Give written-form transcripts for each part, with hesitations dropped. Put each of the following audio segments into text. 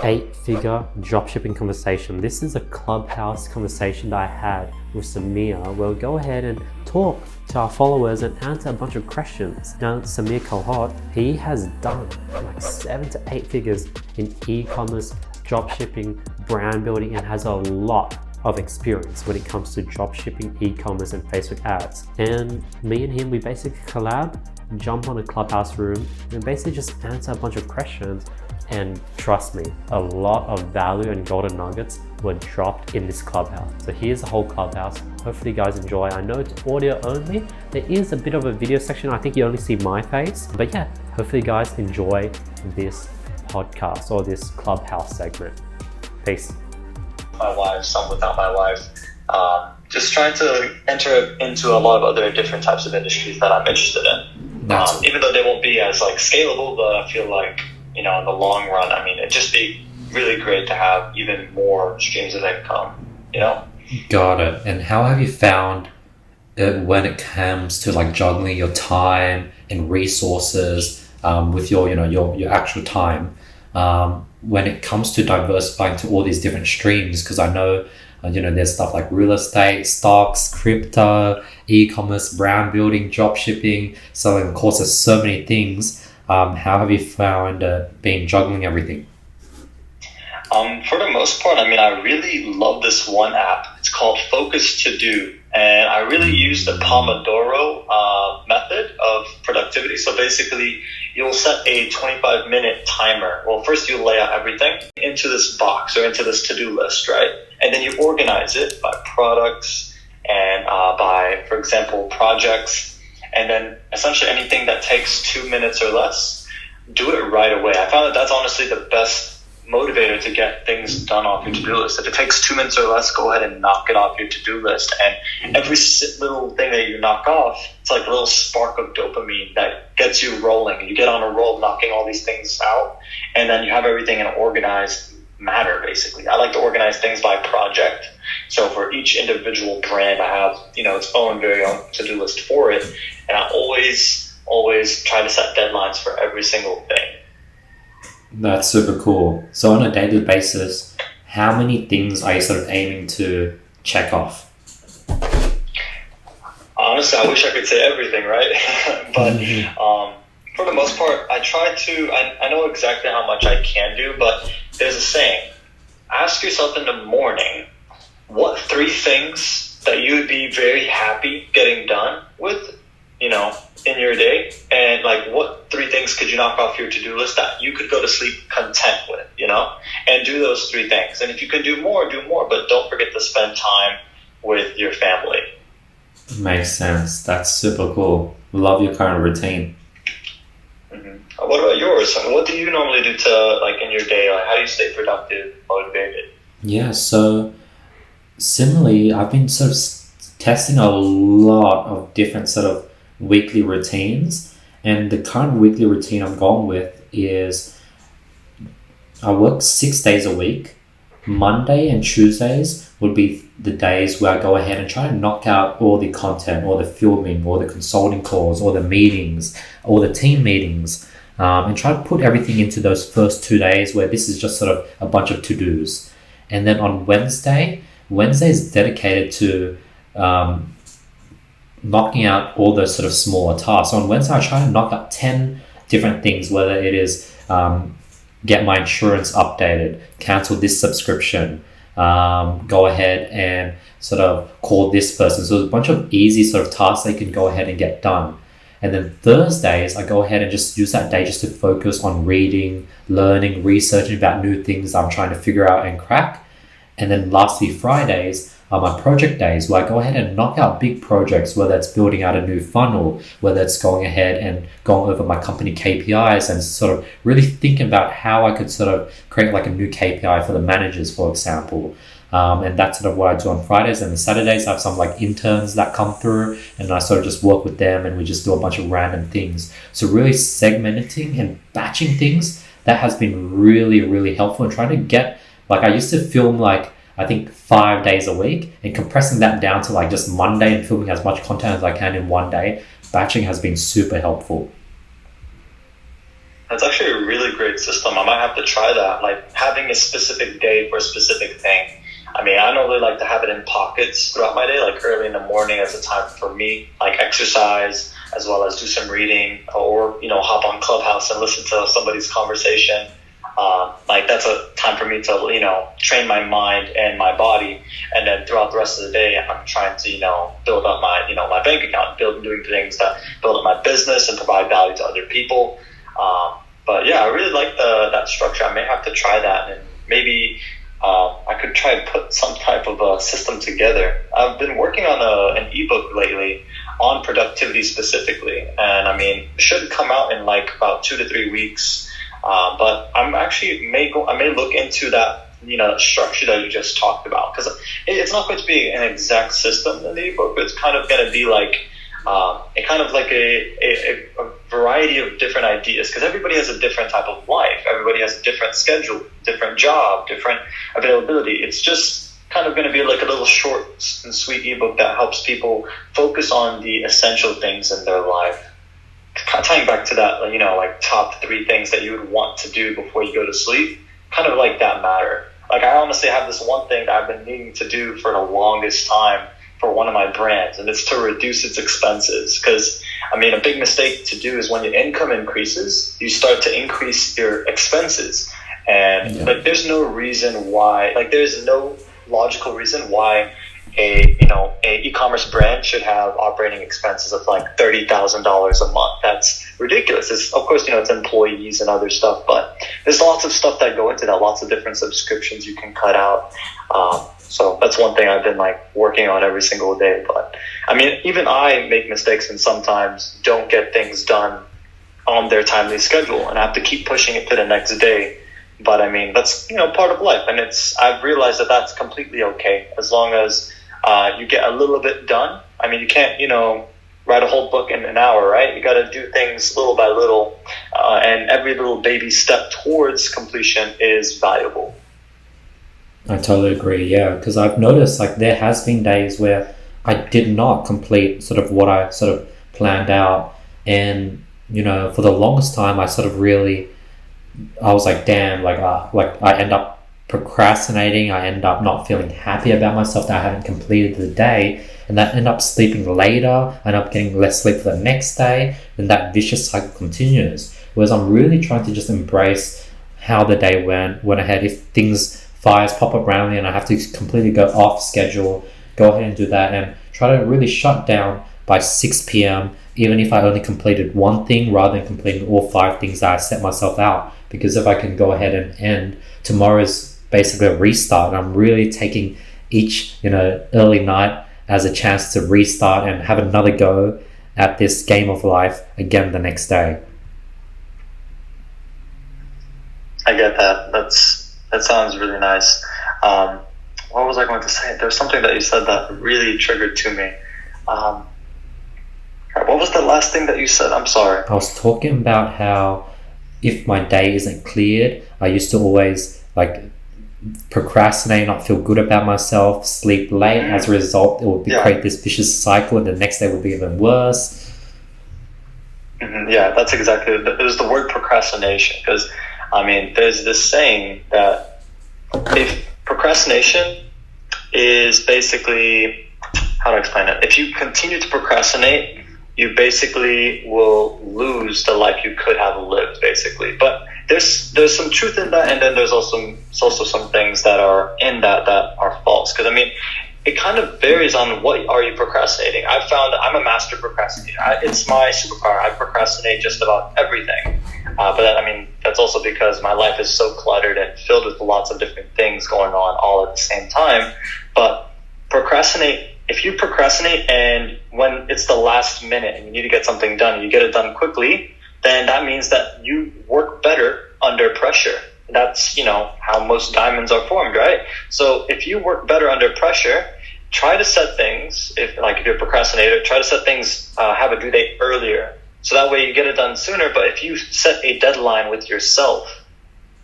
8-figure dropshipping conversation. This is a Clubhouse conversation that I had with Samir. We'll go ahead and talk to our followers and answer a bunch of questions. Now, Samir cohort, he has done like 7 to 8 figures in e-commerce, dropshipping, brand building, and has a lot of experience when it comes to dropshipping, e-commerce, and Facebook ads. And me and him, we basically collab, jump on a Clubhouse room, and basically just answer a bunch of questions. And trust me, a lot of value and golden nuggets were dropped in this Clubhouse. So here's the whole Clubhouse. Hopefully you guys enjoy. I know it's audio only. There is a bit of a video section. I think you only see my face. But yeah, hopefully you guys enjoy this podcast or this Clubhouse segment. Peace. My wife, some without my wife. Just trying to enter into a lot of other different types of industries that I'm interested in. Even though they won't be as like scalable, but I feel like, you know, in the long run, I mean, it'd just be really great to have even more streams of income, you know? Got it. And how have you found it when it comes to like juggling your time and resources with your, you know, your actual time when it comes to diversifying to all these different streams? Because I know, you know, there's stuff like real estate, stocks, crypto, e-commerce, brand building, drop shipping, selling courses, so many things. How have you found being juggling everything? For the most part, I mean, I really love this one app. It's called Focus To Do. And I really use the Pomodoro method of productivity. So basically, you'll set a 25-minute timer. Well, first you lay out everything into this box or into this to-do list, right? And then you organize it by products and by, for example, projects. And then essentially anything that takes 2 minutes or less, do it right away. I found that that's honestly the best motivator to get things done off your to-do list. If it takes 2 minutes or less, go ahead and knock it off your to-do list. And every little thing that you knock off, it's like a little spark of dopamine that gets you rolling. And you get on a roll knocking all these things out. And then you have everything in organized matter, basically. I like to organize things by project. So for each individual brand, I have, you know, its own very own to-do list for it. And I always try to set deadlines for every single thing. That's super cool. So on a daily basis, how many things are you sort of aiming to check off? Honestly, I wish I could say everything, right? But for the most part, I try to, I know exactly how much I can do, but there's a saying. Ask yourself in the morning, what 3 things that you would be very happy getting done with, you know, in your day, and like what 3 things could you knock off your to-do list that you could go to sleep content with, you know, and do those 3 things. And if you can do more, but don't forget to spend time with your family. Makes sense. That's super cool. Love your current routine. What about yours? What do you normally do to, like, in your day? Like, how do you stay productive, motivated? Yeah, so similarly, I've been sort of testing a lot of different sort of weekly routines, and the current weekly routine I'm going with is I work 6 days a week. Monday and Tuesdays would be the days where I go ahead and try to knock out all the content, all the filming, all the consulting calls, all the meetings, all the team meetings, and try to put everything into those first 2 days where this is just sort of a bunch of to-dos. And then on Wednesday is dedicated to knocking out all those sort of smaller tasks. So on Wednesday, I try to knock out 10 different things, whether it is get my insurance updated, cancel this subscription, go ahead and sort of call this person. So there's a bunch of easy sort of tasks that you can go ahead and get done. And then Thursdays, I go ahead and just use that day just to focus on reading, learning, researching about new things I'm trying to figure out and crack. And then lastly, Fridays are my project days where I go ahead and knock out big projects, whether it's building out a new funnel, whether it's going ahead and going over my company KPIs and sort of really thinking about how I could sort of create like a new KPI for the managers, for example. And that's sort of what I do on Fridays. And the Saturdays, I have some like interns that come through and I sort of just work with them and we just do a bunch of random things. So really segmenting and batching things, that has been really, really helpful. And trying to get, like I used to film like, I think 5 days a week, and compressing that down to like just Monday and filming as much content as I can in one day. Batching has been super helpful. That's actually a really great great system. I might have to try that, like having a specific day for a specific thing. I mean, I normally like to have it in pockets throughout my day, like early in the morning as a time for me, like exercise, as well as do some reading, or, hop on Clubhouse and listen to somebody's conversation. Like that's a time for me to, train my mind and my body. And then throughout the rest of the day, I'm trying to, build up my, my bank account, doing things that build up my business and provide value to other people. But yeah, I really like that structure. I may have to try that, and maybe I could try and put some type of a system together. I've been working on an ebook lately on productivity specifically, and I mean, it should come out in like about 2 to 3 weeks. But I'm actually I may look into that, structure that you just talked about, because it's not going to be an exact system in the ebook, but it's kind of going to be like a variety of different ideas, because everybody has a different type of life. Everybody has a different schedule, different job, different availability. It's just kind of going to be like a little short and sweet ebook that helps people focus on the essential things in their life. Tying back to that, like top 3 things that you would want to do before you go to sleep, kind of like that matter. Like I honestly have this one thing that I've been needing to do for the longest time for one of my brands, and it's to reduce its expenses. Because I mean, a big mistake to do is when your income increases, you start to increase your expenses. And like there's no reason why, like there's no logical reason why a e-commerce brand should have operating expenses of like $30,000 a month. That's ridiculous. It's, of course, it's employees and other stuff, but there's lots of stuff that go into that, lots of different subscriptions you can cut out. So that's one thing I've been like working on every single day. But I mean, even I make mistakes and sometimes don't get things done on their timely schedule, and I have to keep pushing it to the next day. But I mean, that's, part of life. And I've realized that that's completely okay, as long as you get a little bit done. I mean, you can't, write a whole book in an hour, right? You got to do things little by little, and every little baby step towards completion is valuable. I totally agree, yeah, because I've noticed like there has been days where I did not complete sort of what I sort of planned out, and for the longest time I was like, damn, like I end up procrastinating. I end up not feeling happy about myself that I haven't completed the day, and that end up sleeping later. I end up getting less sleep for the next day, and that vicious cycle continues. Whereas I'm really trying to just embrace how the day went ahead. If fires pop up randomly and I have to completely go off schedule, go ahead and do that, and try to really shut down by 6 p.m. even if I only completed one thing rather than completing all 5 things that I set myself out. Because if I can go ahead and end tomorrow's basically a restart, and I'm really taking each early night as a chance to restart and have another go at this game of life again the next day. I get that. That sounds really nice. What was I going to say? There was something that you said that really triggered to me. What was the last thing that you said? I'm sorry. I was talking about how if my day isn't cleared, I used to always like procrastinate, not feel good about myself, sleep late. As a result, it would create this vicious cycle, and the next day would be even worse. Mm-hmm. Yeah, that's exactly it. There's the word procrastination, because I mean, there's this saying that if procrastination is basically, how to explain it? If you continue to procrastinate, you basically will lose the life you could have lived, basically. But there's some truth in that, and then there's also some things that are in that are false. Because I mean, it kind of varies on what are you procrastinating. I've found that I'm a master procrastinator. It's my superpower. I procrastinate just about everything. But then, I mean, that's also because my life is so cluttered and filled with lots of different things going on all at the same time. But if you procrastinate and when it's the last minute and you need to get something done, you get it done quickly, then that means that you work better under pressure. That's, how most diamonds are formed, right? So if you work better under pressure, try to set things, if you're a procrastinator, try to set things, have a due date earlier. So that way you get it done sooner. But if you set a deadline with yourself,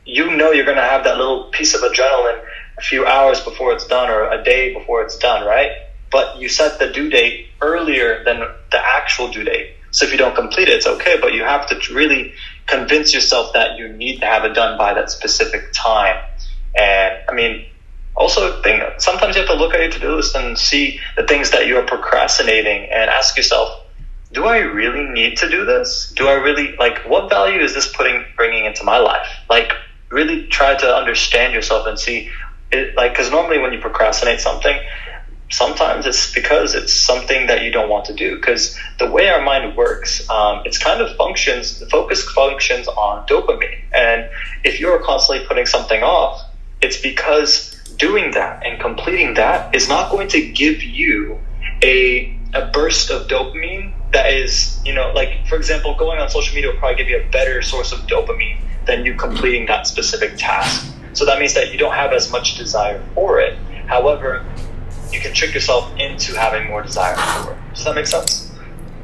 you're going to have that little piece of adrenaline a few hours before it's done or a day before it's done, right? But you set the due date earlier than the actual due date. So if you don't complete it, it's okay. But you have to really convince yourself that you need to have it done by that specific time. And I mean, also think sometimes you have to look at your to-do list and see the things that you are procrastinating and ask yourself, do I really need to do this? Do I really, like, what value is this bringing into my life? Like, really try to understand yourself and see it, like, because normally when you procrastinate something, sometimes it's because it's something that you don't want to do. Because the way our mind works, it's kind of the focus functions on dopamine. And if you're constantly putting something off, it's because doing that and completing that is not going to give you a burst of dopamine that is, like, for example, going on social media will probably give you a better source of dopamine than you completing that specific task. So that means that you don't have as much desire for it. However, you can trick yourself into having more desire for it. Does that make sense?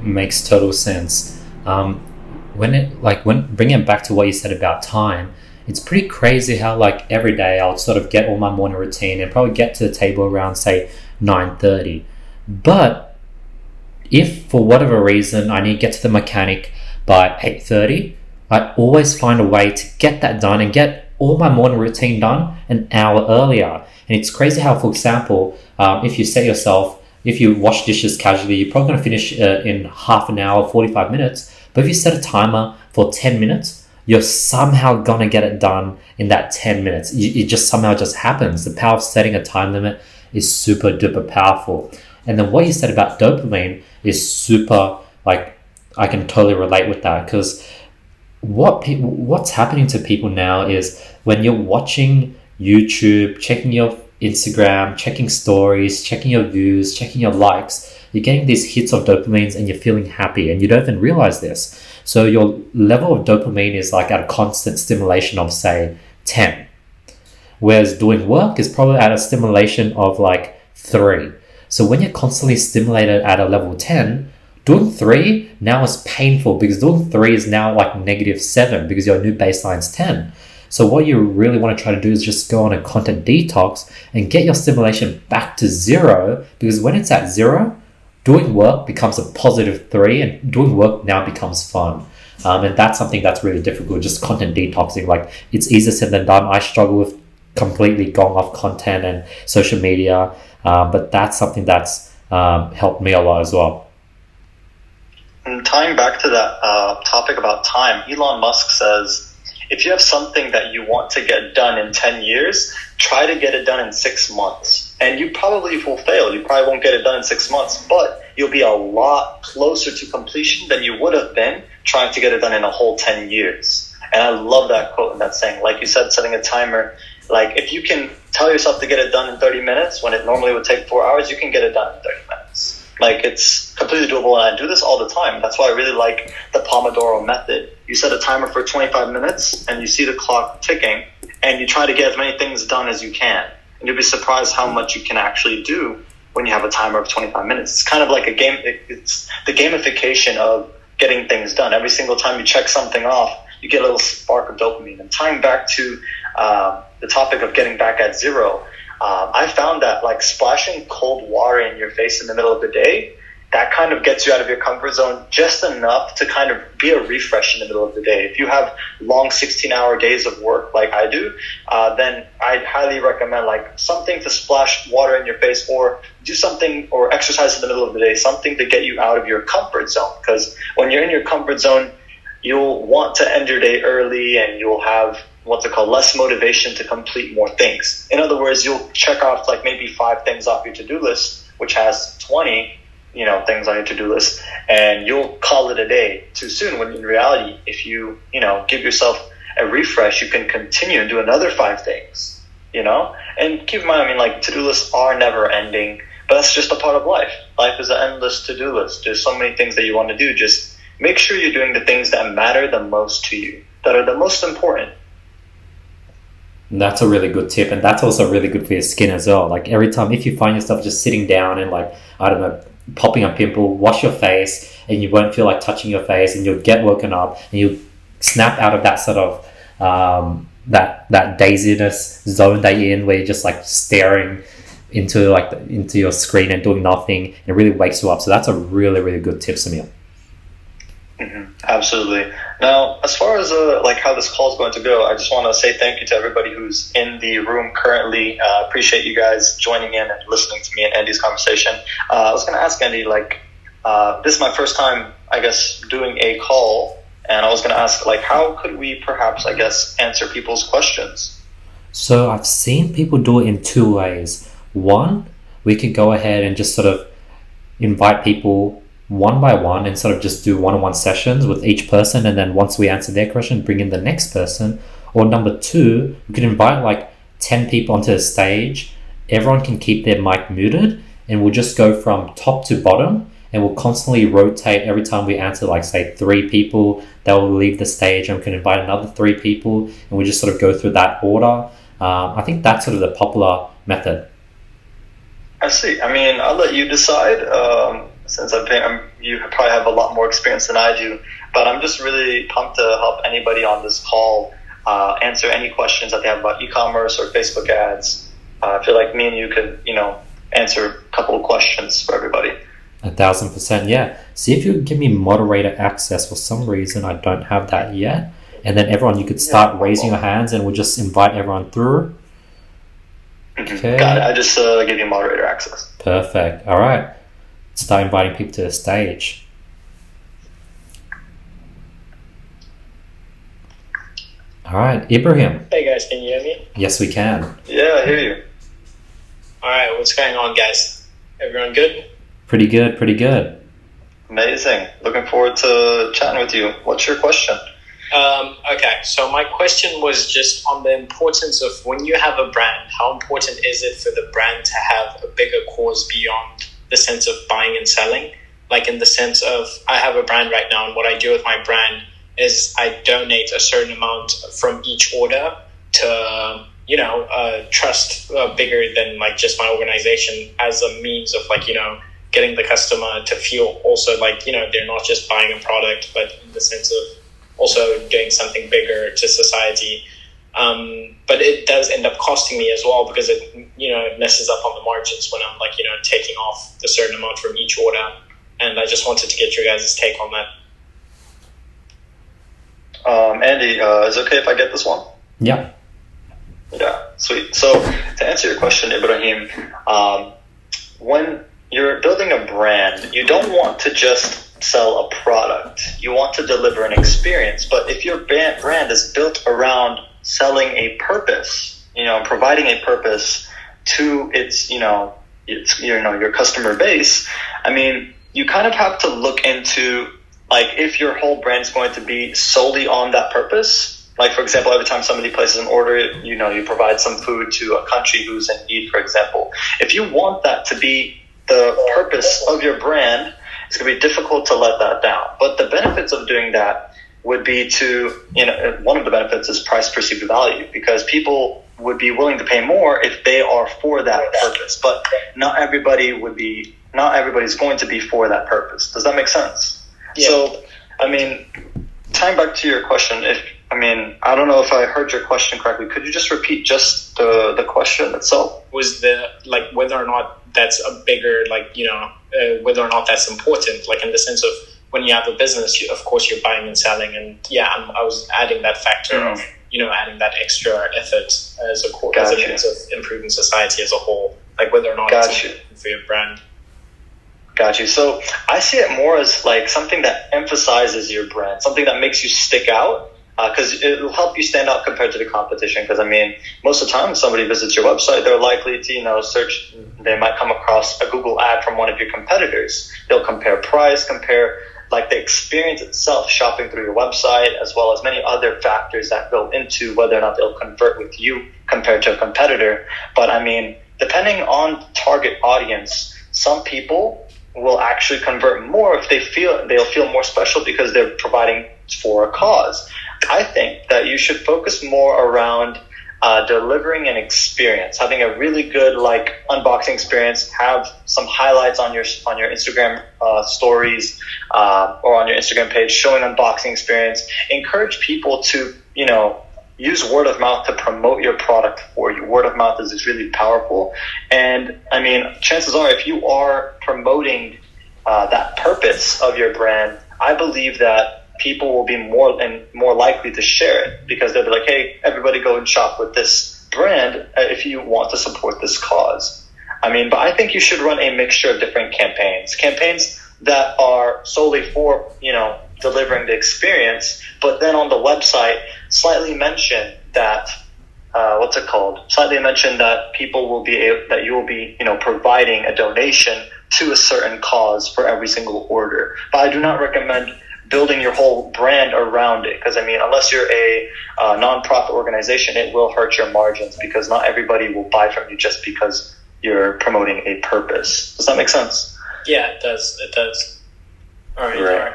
Makes total sense. When bringing it back to what you said about time, it's pretty crazy how, like, every day I'll sort of get all my morning routine and probably get to the table around, say, 9:30. But if for whatever reason I need to get to the mechanic by 8:30, I always find a way to get that done and get all my morning routine done an hour earlier. And it's crazy how, for example, if you set yourself, if you wash dishes casually, you're probably going to finish in half an hour, 45 minutes. But if you set a timer for 10 minutes, you're somehow going to get it done in that 10 minutes. It just somehow just happens. The power of setting a time limit is super duper powerful. And then what you said about dopamine is super, like, I can totally relate with that, because what's happening to people now is when you're watching YouTube, checking your Instagram, checking stories, checking your views, checking your likes, you're getting these hits of dopamines and you're feeling happy and you don't even realize this. So your level of dopamine is like at a constant stimulation of, say, 10. Whereas doing work is probably at a stimulation of like 3. So when you're constantly stimulated at a level 10, doing 3 now is painful, because doing 3 is now like -7 because your new baseline is 10. So what you really want to try to do is just go on a content detox and get your stimulation back to 0, because when it's at 0, doing work becomes a +3 and doing work now becomes fun. And that's something that's really difficult, just content detoxing. Like, it's easier said than done. I struggle with completely going off content and social media, but that's something that's helped me a lot as well. And tying back to that topic about time, Elon Musk says, if you have something that you want to get done in 10 years, try to get it done in 6 months. And you probably will fail. You probably won't get it done in 6 months, but you'll be a lot closer to completion than you would have been trying to get it done in a whole 10 years. And I love that quote and that saying. Like you said, setting a timer. Like, if you can tell yourself to get it done in 30 minutes when it normally would take 4 hours, you can get it done in 30 minutes. Like, it's completely doable, and I do this all the time. That's why I really like the Pomodoro method. You set a timer for 25 minutes, and you see the clock ticking, and you try to get as many things done as you can. And you'll be surprised how much you can actually do when you have a timer of 25 minutes. It's kind of like a game. It's the gamification of getting things done. Every single time you check something off, you get a little spark of dopamine. And tying back to the topic of getting back at 0, I found that, like, splashing cold water in your face in the middle of the day, that kind of gets you out of your comfort zone just enough to kind of be a refresh in the middle of the day. If you have long 16-hour days of work like I do, then I'd highly recommend, like, something to splash water in your face, or do something or exercise in the middle of the day, something to get you out of your comfort zone. Because when you're in your comfort zone, you'll want to end your day early, and you'll have less motivation to complete more things. In other words, you'll check off like maybe 5 things off your to-do list, which has 20, things on your to-do list, and you'll call it a day too soon, when in reality, if you, give yourself a refresh, you can continue and do another 5 things, And keep in mind, I mean, like, to-do lists are never ending, but that's just a part of life. Life is an endless to-do list. There's so many things that you want to do. Just make sure you're doing the things that matter the most to you, that are the most important. That's a really good tip, and that's also really good for your skin as well. Like, every time, if you find yourself just sitting down and, like, I don't know, popping a pimple, wash your face, and you won't feel like touching your face, and you'll get woken up and you'll snap out of that sort of that daziness zone that you're in, where you're just like staring into your screen and doing nothing, and it really wakes you up. So that's a really, really good tip, Samir. Absolutely. Now, as far as like how this call is going to go, I just want to say thank you to everybody who's in the room currently. Appreciate you guys joining in and listening to me and Andy's conversation. I was going to ask Andy, like, this is my first time, I guess, doing a call, and I was going to ask, like, how could we perhaps, I guess, answer people's questions? So I've seen people do it in two ways. One, we could go ahead and just sort of invite people one by one and sort of just do one-on-one sessions with each person, and then once we answer their question, bring in the next person. Or number two, we could invite like 10 people onto the stage. Everyone can keep their mic muted, and we'll just go from top to bottom, and we'll constantly rotate every time we answer, like say 3 people, they'll leave the stage, and we can invite another 3 people, and we just sort of go through that order. I think that's sort of the popular method. I see. I mean, I'll let you decide. Since you probably have a lot more experience than I do, but I'm just really pumped to help anybody on this call answer any questions that they have about e-commerce or Facebook ads. I feel like me and you could, answer a couple of questions for everybody. 1,000%, yeah. See if you can give me moderator access. For some reason, I don't have that yet. And then everyone, you could start raising your hands, and we'll just invite everyone through. Okay. Got it. I just give you moderator access. Perfect. All right. Start inviting people to the stage. All right, Ibrahim. Hey guys, can you hear me? Yes, we can. Yeah, I hear you. Alright, what's going on, guys? Everyone good? Pretty good, pretty good. Amazing. Looking forward to chatting with you. What's your question? Okay, so my question was just on the importance of when you have a brand, how important is it for the brand to have a bigger cause beyond the sense of buying and selling? Like in the sense of, I have a brand right now, and what I do with my brand is I donate a certain amount from each order to, trust bigger than like just my organization, as a means of like, getting the customer to feel also like, they're not just buying a product, but in the sense of also doing something bigger to society. But it does end up costing me as well, because it, it messes up on the margins when I'm like, taking off a certain amount from each order. And I just wanted to get your guys' take on that. Andy, is it okay if I get this one? Yeah. Yeah, sweet. So to answer your question, Ibrahim, when you're building a brand, you don't want to just sell a product. You want to deliver an experience. But if your brand is built around selling a purpose, providing a purpose to its your customer base, I mean, you kind of have to look into, like, if your whole brand is going to be solely on that purpose. Like, for example, every time somebody places an order, you provide some food to a country who's in need, for example. If you want that to be the purpose of your brand, it's going to be difficult to let that down. But the benefits of doing that would be to, one of the benefits is price perceived value, because people would be willing to pay more if they are for that purpose. But not everybody's going to be for that purpose. Does that make sense? Yeah. So, I mean, tying back to your question, I don't know if I heard your question correctly. Could you just repeat just the question itself? Was whether or not that's a bigger, whether or not that's important, like in the sense of when you have a business, of course you're buying and selling, and I was adding that factor of, adding that extra effort as a means of improving society as a whole, like whether or not it's important for your brand. Got you. So I see it more as like something that emphasizes your brand, something that makes you stick out. Because it will help you stand out compared to the competition. Because, most of the time, if somebody visits your website, they're likely to, search. They might come across a Google ad from one of your competitors. They'll compare price, compare like the experience itself, shopping through your website, as well as many other factors that go into whether or not they'll convert with you compared to a competitor. But depending on target audience, some people will actually convert more if they'll feel more special because they're providing for a cause. I think that you should focus more around delivering an experience, having a really good unboxing experience. Have some highlights on your Instagram stories or on your Instagram page showing unboxing experience. Encourage people to use word of mouth to promote your product for you. Word of mouth is really powerful, and chances are if you are promoting that purpose of your brand I believe that people will be more likely to share it, because they'll be like, hey, everybody go and shop with this brand if you want to support this cause. I mean, but I think you should run a mixture of different campaigns that are solely for, delivering the experience, but then on the website, slightly mention that, slightly mention that people will be that you will be, providing a donation to a certain cause for every single order. But I do not recommend building your whole brand around it, because unless you're a nonprofit organization, it will hurt your margins, because not everybody will buy from you just because you're promoting a purpose. Does that make sense? Yeah, it does. All right.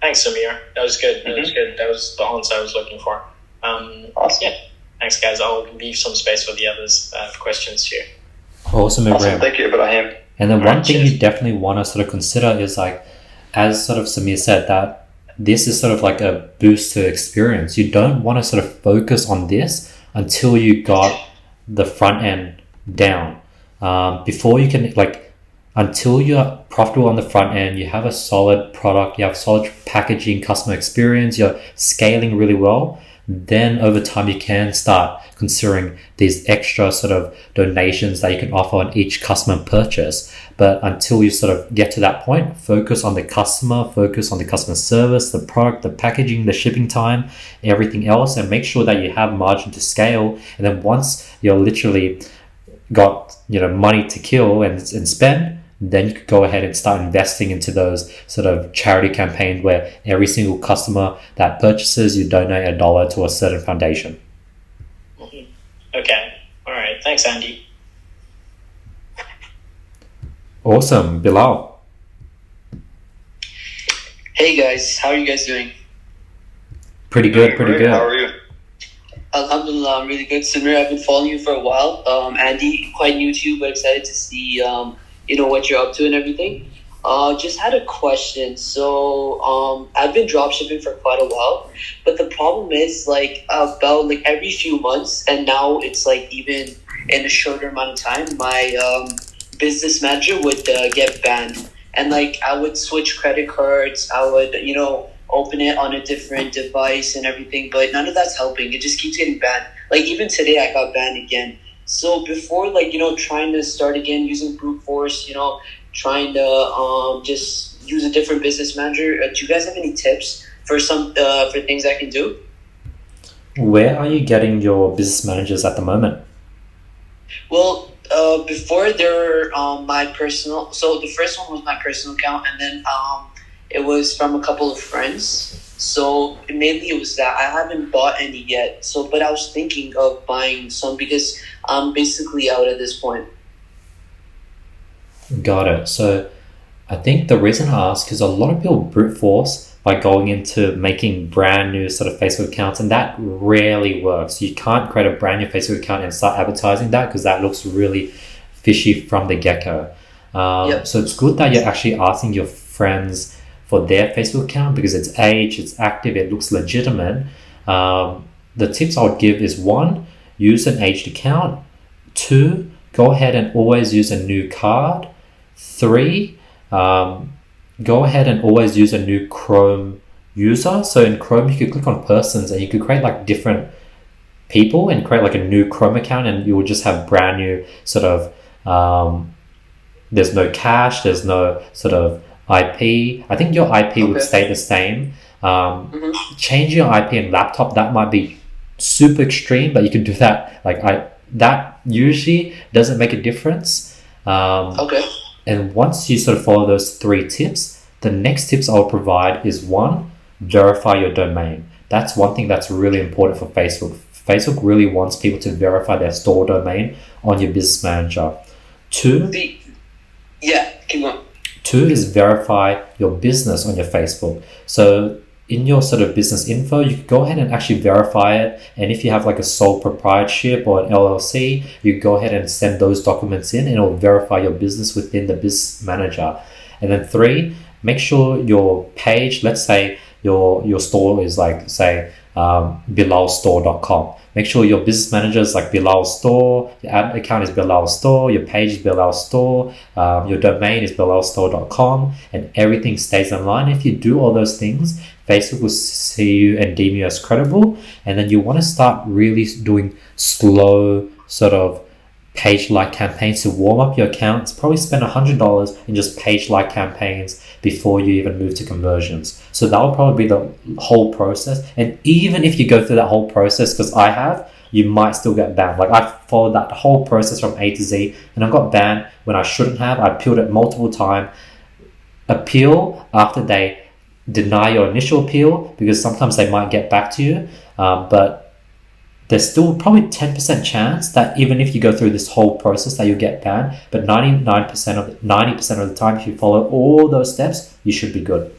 Thanks, Samir. That was good. That was good. That was the answer I was looking for. Awesome. Yeah. Thanks, guys. I'll leave some space for the others that have questions here. Awesome. Thank you, Ibrahim. And then one thing you definitely want to sort of consider is, like, as sort of Samir said, that this is sort of like a boost to experience. You don't want to sort of focus on this until you got the front end down. Before you can, until you're profitable on the front end, you have a solid product, you have solid packaging, customer experience, you're scaling really well, then over time you can start considering these extra sort of donations that you can offer on each customer purchase. But until you sort of get to that point, focus on the customer, focus on the customer service, the product, the packaging, the shipping time, everything else, and make sure that you have margin to scale. And then once you're literally got money to kill and spend, then you could go ahead and start investing into those sort of charity campaigns where every single customer that purchases, you donate $1 to a certain foundation. Okay. All right. Thanks, Andy. Awesome. Bilal. Hey guys, how are you guys doing? Pretty good. How are you? Alhamdulillah, I'm really good. Samir, I've been following you for a while. Andy, quite new to you, but excited to see what you're up to and everything. Just had a question. So I've been dropshipping for quite a while, but the problem is about every few months, and now it's even in a shorter amount of time, my business manager would get banned, and I would switch credit cards. I would open it on a different device and everything, but none of that's helping. It just keeps getting banned. Like, even today I got banned again. So before, trying to start again using brute force, trying to just use a different business manager, do you guys have any tips for for things I can do? Where are you getting your business managers at the moment? Well, before they're my personal. So the first one was my personal account, and then it was from a couple of friends. So mainly it was that. I haven't bought any yet. But I was thinking of buying some because I'm basically out at this point. Got it. So I think the reason I ask is a lot of people brute force by going into making brand new sort of Facebook accounts, and that rarely works. You can't create a brand new Facebook account and start advertising that, because that looks really fishy from the get-go. So it's good that you're actually asking your friends for their Facebook account, because it's aged, it's active, it looks legitimate. The tips I would give is 1, use an aged account. 2, go ahead and always use a new card. 3, go ahead and always use a new Chrome user. So in Chrome, you could click on persons and you could create different people and create a new Chrome account, and you will just have brand new sort of, there's no cache, there's no sort of IP. I think your IP would stay the same. Change your IP in laptop, that might be super extreme, but you can do that. That usually doesn't make a difference. And once you sort of follow those 3 tips, the next tips I'll provide is 1, verify your domain. That's one thing that's really important for Facebook. Facebook really wants people to verify their store domain on your business manager. 2, keep going. 2 is verify your business on your Facebook. So in your sort of business info, you can go ahead and actually verify it. And if you have a sole proprietorship or an LLC, you go ahead and send those documents in, and it will verify your business within the business manager. And then 3, make sure your page, let's say your store is like, say, bilalstore.com. Make sure your business manager is like Bilal Store, your ad account is Bilal Store, your page is Bilal Store, your domain is bilalstore.com, and everything stays online. If you do all those things, Facebook will see you and deem you as credible. And then you want to start really doing slow sort of page like campaigns to warm up your accounts. Probably spend $100 in just page like campaigns before you even move to conversions. So that will probably be the whole process. And even if you go through that whole process, because I have, you might still get banned. Like I followed that whole process from A to Z, and I got banned when I shouldn't have. I appealed it multiple times. Appeal after they deny your initial appeal, because sometimes they might get back to you, but there's still probably 10% chance that even if you go through this whole process that you'll get banned, but 90% of the time, if you follow all those steps, you should be good.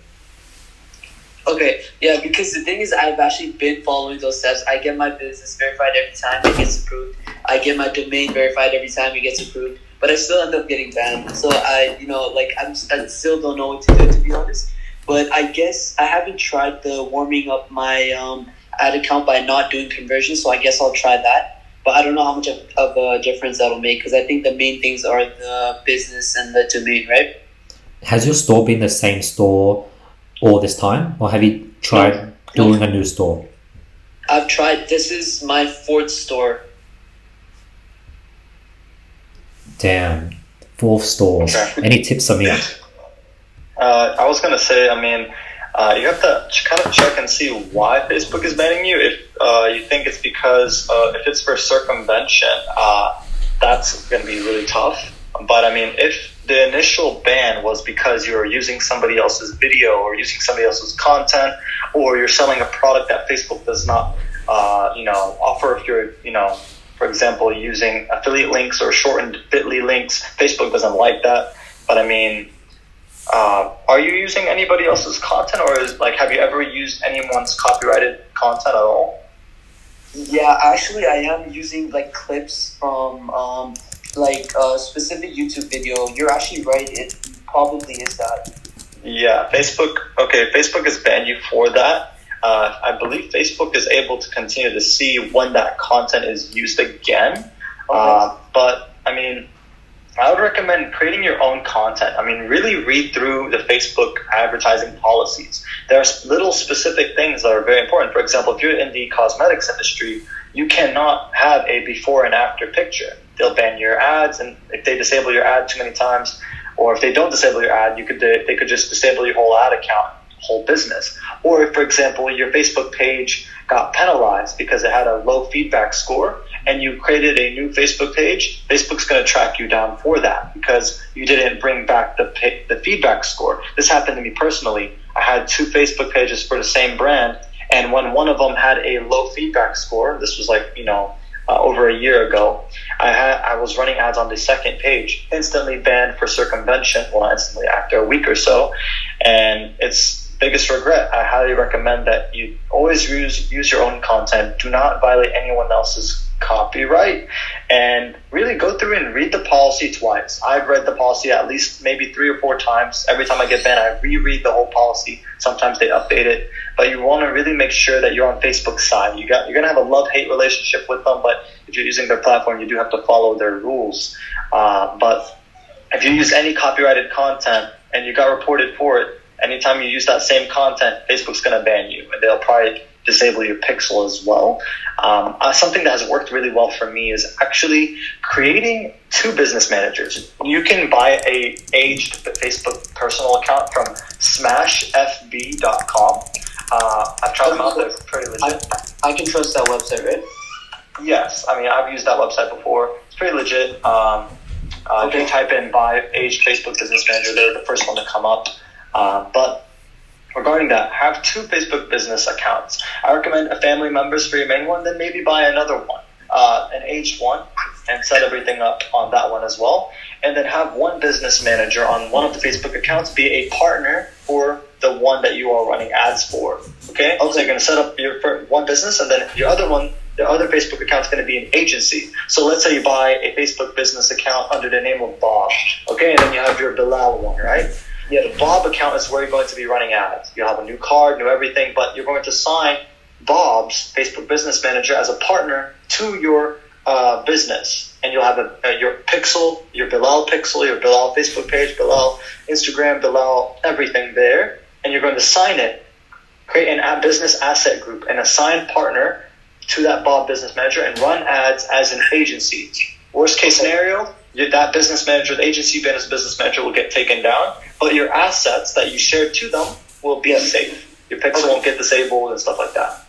Okay, yeah, because the thing is, I've actually been following those steps. I get my business verified every time it gets approved. I get my domain verified every time it gets approved, but I still end up getting banned. So I still don't know what to do, to be honest. But I guess I haven't tried the warming up my ad account by not doing conversions, so I guess I'll try that. But I don't know how much of a difference that'll make, because I think the main things are the business and the domain, right? Has your store been the same store all this time, or have you tried doing a new store? I've tried. This is my 4th store. Damn, 4 stores. Okay. Any tips, Samir? I was going to say, I mean, you have to kind of check and see why Facebook is banning you. If you think it's because if it's for circumvention, that's going to be really tough. But I mean, if the initial ban was because you're using somebody else's video or using somebody else's content, or you're selling a product that Facebook does not, offer, if you're, for example, using affiliate links or shortened bit.ly links, Facebook doesn't like that. But I mean, are you using anybody else's content, or have you ever used anyone's copyrighted content at all? Yeah, actually, I am using clips from a specific YouTube video. You're actually right. It probably is that. Yeah, Facebook. Okay, Facebook has banned you for that. I believe Facebook is able to continue to see when that content is used again. Okay. But I mean, I would recommend creating your own content. I mean, really read through the Facebook advertising policies. There are little specific things that are very important. For example, if you're in the cosmetics industry, you cannot have a before and after picture. They'll ban your ads, and if they disable your ad too many times, or if they don't disable your ad, they could just disable your whole ad account, whole business. Or if, for example, your Facebook page got penalized because it had a low feedback score, and you created a new Facebook page, Facebook's going to track you down for that because you didn't bring back the feedback score. This happened to me personally. I had 2 Facebook pages for the same brand, and when one of them had a low feedback score, this was over a year ago, I was running ads on the second page, instantly banned for circumvention, well, instantly after a week or so, and it's biggest regret. I highly recommend that you always use your own content. Do not violate anyone else's copyright, and really go through and read the policy twice. I've read the policy at least maybe 3 or 4 times. Every time I get banned, I reread the whole policy. Sometimes they update it, but you want to really make sure that you're on Facebook's side. You're going to have a love-hate relationship with them, but if you're using their platform, you do have to follow their rules. But if you use any copyrighted content and you got reported for it, anytime you use that same content, Facebook's going to ban you, and they'll probably disable your pixel as well. Something that has worked really well for me is actually creating 2 business managers. You can buy a aged Facebook personal account from smashfb.com. I've tried them out. They're pretty legit. I can trust that website, right? Yes. I mean, I've used that website before. It's pretty legit. If you type in buy aged Facebook business manager, they're the first one to come up. But regarding that, have 2 Facebook business accounts. I recommend a family members for your main one, then maybe buy another one, an aged one, and set everything up on that one as well. And then have one business manager on one of the Facebook accounts be a partner for the one that you are running ads for. Okay? So you're going to set up your one business, and then your other one, the other Facebook account is going to be an agency. So let's say you buy a Facebook business account under the name of Bob. Okay? And then you have your Bilal one, right? The Bob account is where you're going to be running ads. You have a new card, new everything, but you're going to sign Bob's Facebook Business Manager as a partner to your business, and you'll have your pixel, your Bilal pixel, your Bilal Facebook page, Bilal Instagram, Bilal everything there, and you're going to sign it, create a business asset group, and assign partner to that Bob Business Manager, and run ads as an agency. Worst case scenario, that business manager, the agency business manager will get taken down, but your assets that you shared to them will be safe. Your pixel won't get disabled and stuff like that.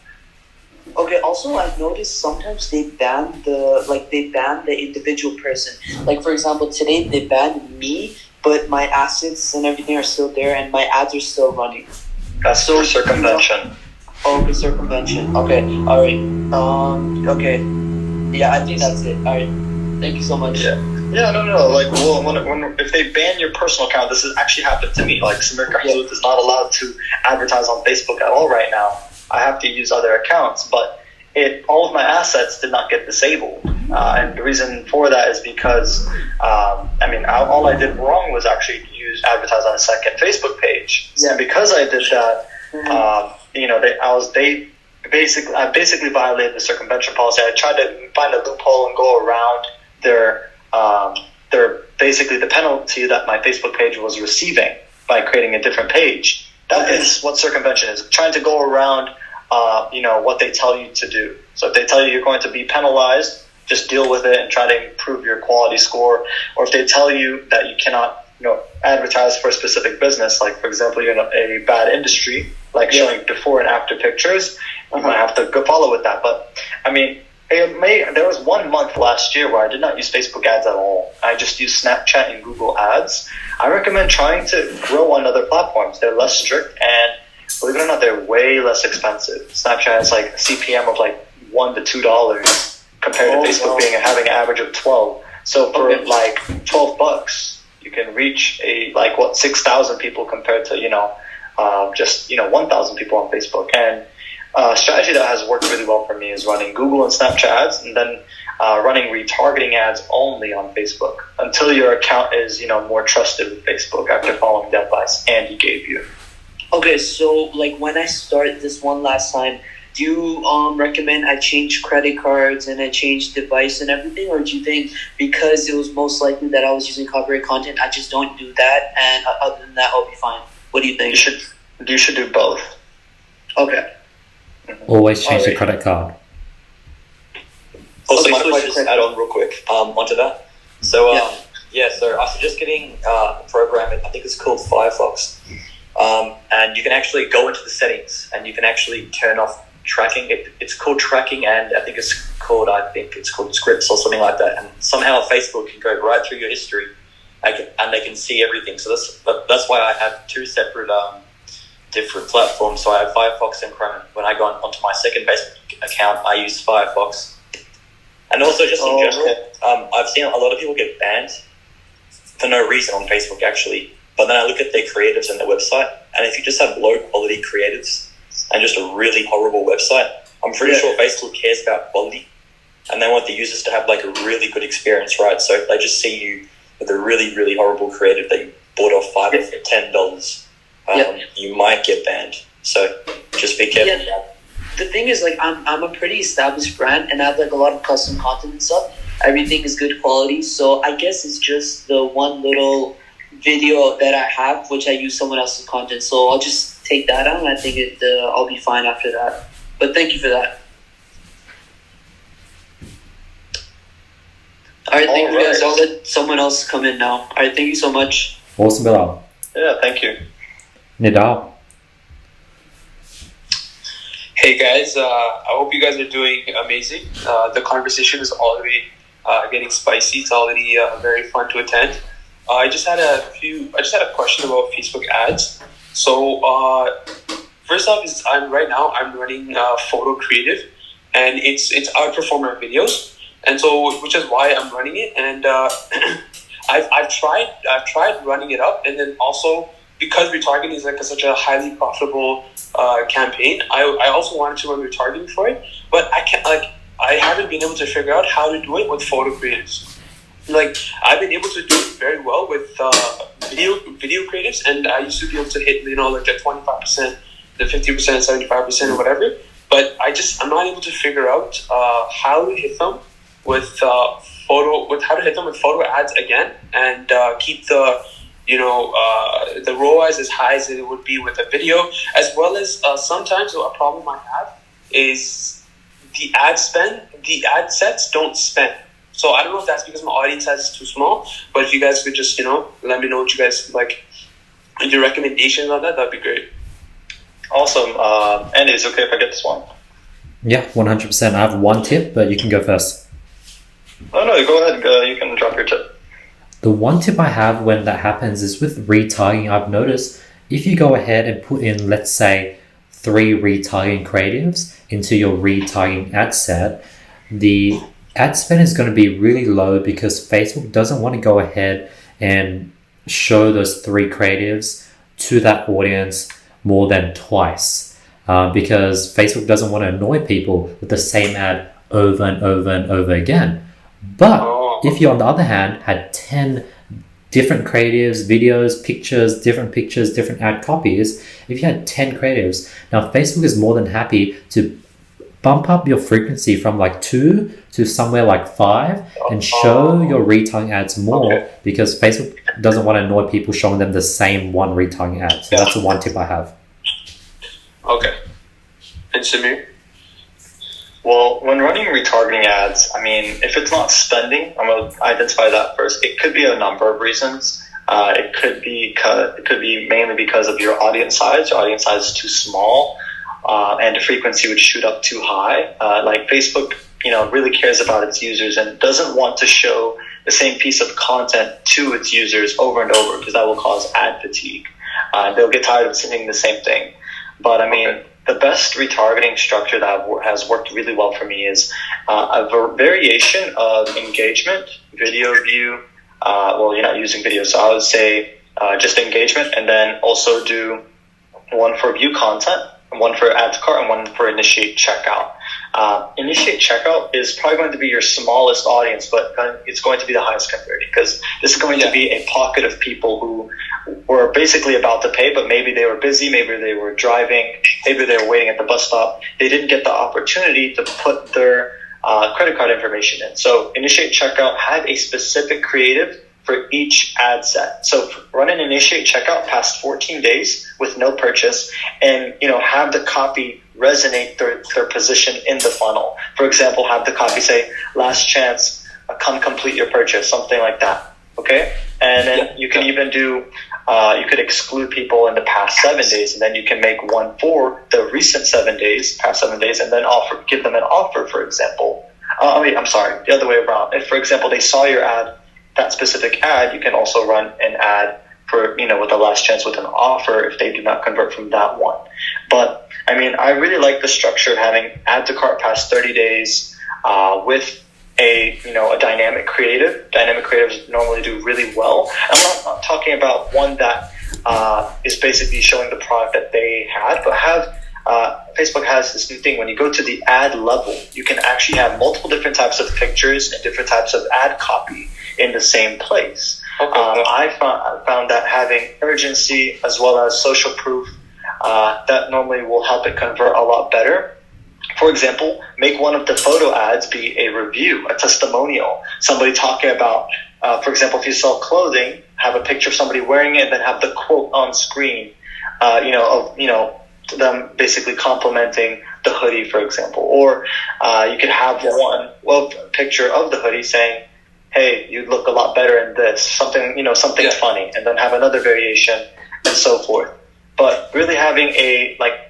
Okay. Also, I've noticed sometimes they ban the individual person. Like for example, today they banned me, but my assets and everything are still there, and my ads are still running. That's for circumvention. Okay, circumvention. Okay. All right. Okay. Yeah, I think that's it. All right. Thank you so much. Yeah, no. Like, well, when if they ban your personal account, this has actually happened to me. Like, Samir Karzut is not allowed to advertise on Facebook at all right now. I have to use other accounts, but all of my assets did not get disabled. And the reason for that is because, all I did wrong was actually advertise on a second Facebook page. Yeah. And because I did that, I basically violated the circumvention policy. I tried to find a loophole and go around their basically the penalty that my Facebook page was receiving by creating a different page. That is what circumvention is, trying to go around what they tell you to do. So if they tell you you're going to be penalized, just deal with it and try to improve your quality score. Or if they tell you that you cannot advertise for a specific business, like for example you're in a bad industry, like showing before and after pictures, you might have to go follow with that. But there was 1 month last year where I did not use Facebook ads at all. I just used Snapchat and Google ads. I recommend trying to grow on other platforms. They're less strict, and believe it or not, they're way less expensive. Snapchat is like CPM of like $1 to $2 compared to Facebook having an average of 12. So for like $12, you can reach 6,000 people compared to 1,000 people on Facebook. And a strategy that has worked really well for me is running Google and Snapchat ads, and then running retargeting ads only on Facebook until your account is more trusted with Facebook after following the advice Andy gave you. Okay, so like when I start this one last time, do you recommend I change credit cards and I change device and everything, or do you think because it was most likely that I was using copyright content, I just don't do that, and other than that, I'll be fine? What do you think? You should do both. Okay. Always change the credit card. Also, mind if I just add on real quick onto that? So, so I suggest getting a program, I think it's called Firefox. And you can actually go into the settings and you can actually turn off tracking. It's called tracking, and I think it's called scripts or something like that. And somehow Facebook can go right through your history and they can see everything. So that's why I have two separate different platforms. So I have Firefox and Chrome. When I go onto my second Facebook account, I use Firefox. And also just in general, I've seen a lot of people get banned for no reason on Facebook actually. But then I look at their creatives and their website, and if you just have low quality creatives and just a really horrible website, I'm pretty sure Facebook cares about quality, and they want the users to have like a really good experience, right? So if they just see you with a really, really horrible creative that you bought off Fiverr for $10, you might get banned. So just be careful. Yeah. The thing is, like, I'm a pretty established brand, and I have like a lot of custom content and stuff. Everything is good quality, so I guess it's just the one little video that I have, which I use someone else's content. So I'll just take that out, and I think I'll be fine after that. But thank you for that. All right, thank you guys. I'll let someone else come in now. All right, thank you so much. Awesome, Bilal. Yeah, thank you. Nidal. Hey guys, I hope you guys are doing amazing. The conversation is already getting spicy. It's already very fun to attend. I just had a question about Facebook ads. So first off, I'm running photo creative, and it's outperforming our videos, and so which is why I'm running it. And I've tried running it up, and then also because retargeting is like such a highly profitable campaign, I also wanted to run retargeting for it, but I haven't been able to figure out how to do it with photo creatives. Like, I've been able to do it very well with video creatives, and I used to be able to hit, like the 25%, the 50%, 75% or whatever. But I'm not able to figure out how to hit them with photo ads again, and keep the the ROAS as high as it would be with a video, as well as sometimes a problem I have is the ad sets don't spend. So I don't know if that's because my audience size is too small, but if you guys could just, let me know what you guys like, your recommendations on that, that'd be great. Awesome. Andy, is it okay if I get this one? Yeah, 100%. I have one tip, but you can go first. Oh, no, go ahead. You can drop your tip. The one tip I have when that happens is with retargeting. I've noticed if you go ahead and put in, let's say, 3 retargeting creatives into your retargeting ad set, the ad spend is going to be really low because Facebook doesn't want to go ahead and show those 3 creatives to that audience more than twice, because Facebook doesn't want to annoy people with the same ad over and over and over again. But if you, on the other hand, had 10 different creatives, videos, pictures, different ad copies, if you had 10 creatives, now Facebook is more than happy to bump up your frequency from like 2 to somewhere like 5 and show your retargeting ads more, because Facebook doesn't want to annoy people showing them the same one retargeting ad. So that's the one tip I have. Okay. And Samir? Well, when running retargeting ads, I mean, if it's not spending, I'm going to identify that first. It could be a number of reasons. It could be mainly because of your audience size. Your audience size is too small, and the frequency would shoot up too high. Like Facebook, really cares about its users and doesn't want to show the same piece of content to its users over and over, because that will cause ad fatigue. They'll get tired of seeing the same thing. But I mean, the best retargeting structure that has worked really well for me is a variation of engagement, video view. Well, you're not using video, so I would say just engagement, and then also do one for view content, one for add to cart, and one for initiate checkout. Initiate checkout is probably going to be your smallest audience, but it's going to be the highest converting, because this is going to be a pocket of people who were basically about to pay, but maybe they were busy, maybe they were driving, maybe they were waiting at the bus stop. They didn't get the opportunity to put their credit card information in. So initiate checkout had a specific creative for each ad set. So run an initiate checkout past 14 days with no purchase, and have the copy resonate their position in the funnel. For example, have the copy say, last chance, come complete your purchase, something like that. Okay? And then you can even do, you could exclude people in the past 7 days, and then you can make one for the recent past 7 days, and then give them an offer, for example. I'm sorry, the other way around. If, for example, they saw your ad, that specific ad, you can also run an ad for, with the last chance with an offer if they do not convert from that one. But I mean, I really like the structure of having add to cart past 30 days with a dynamic creative. Dynamic creatives normally do really well. I'm not talking about one that is basically showing the product that they had, but Facebook has this new thing. When you go to the ad level, you can actually have multiple different types of pictures and different types of ad copy in the same place. I found that having urgency as well as social proof, that normally will help it convert a lot better. For example, make one of the photo ads be a review, a testimonial, somebody talking about, for example, if you sell clothing, have a picture of somebody wearing it and then have the quote on screen, them basically complimenting the hoodie, for example. Or you could have one picture of the hoodie saying, hey, you look a lot better in this, something funny, and then have another variation and so forth. But really having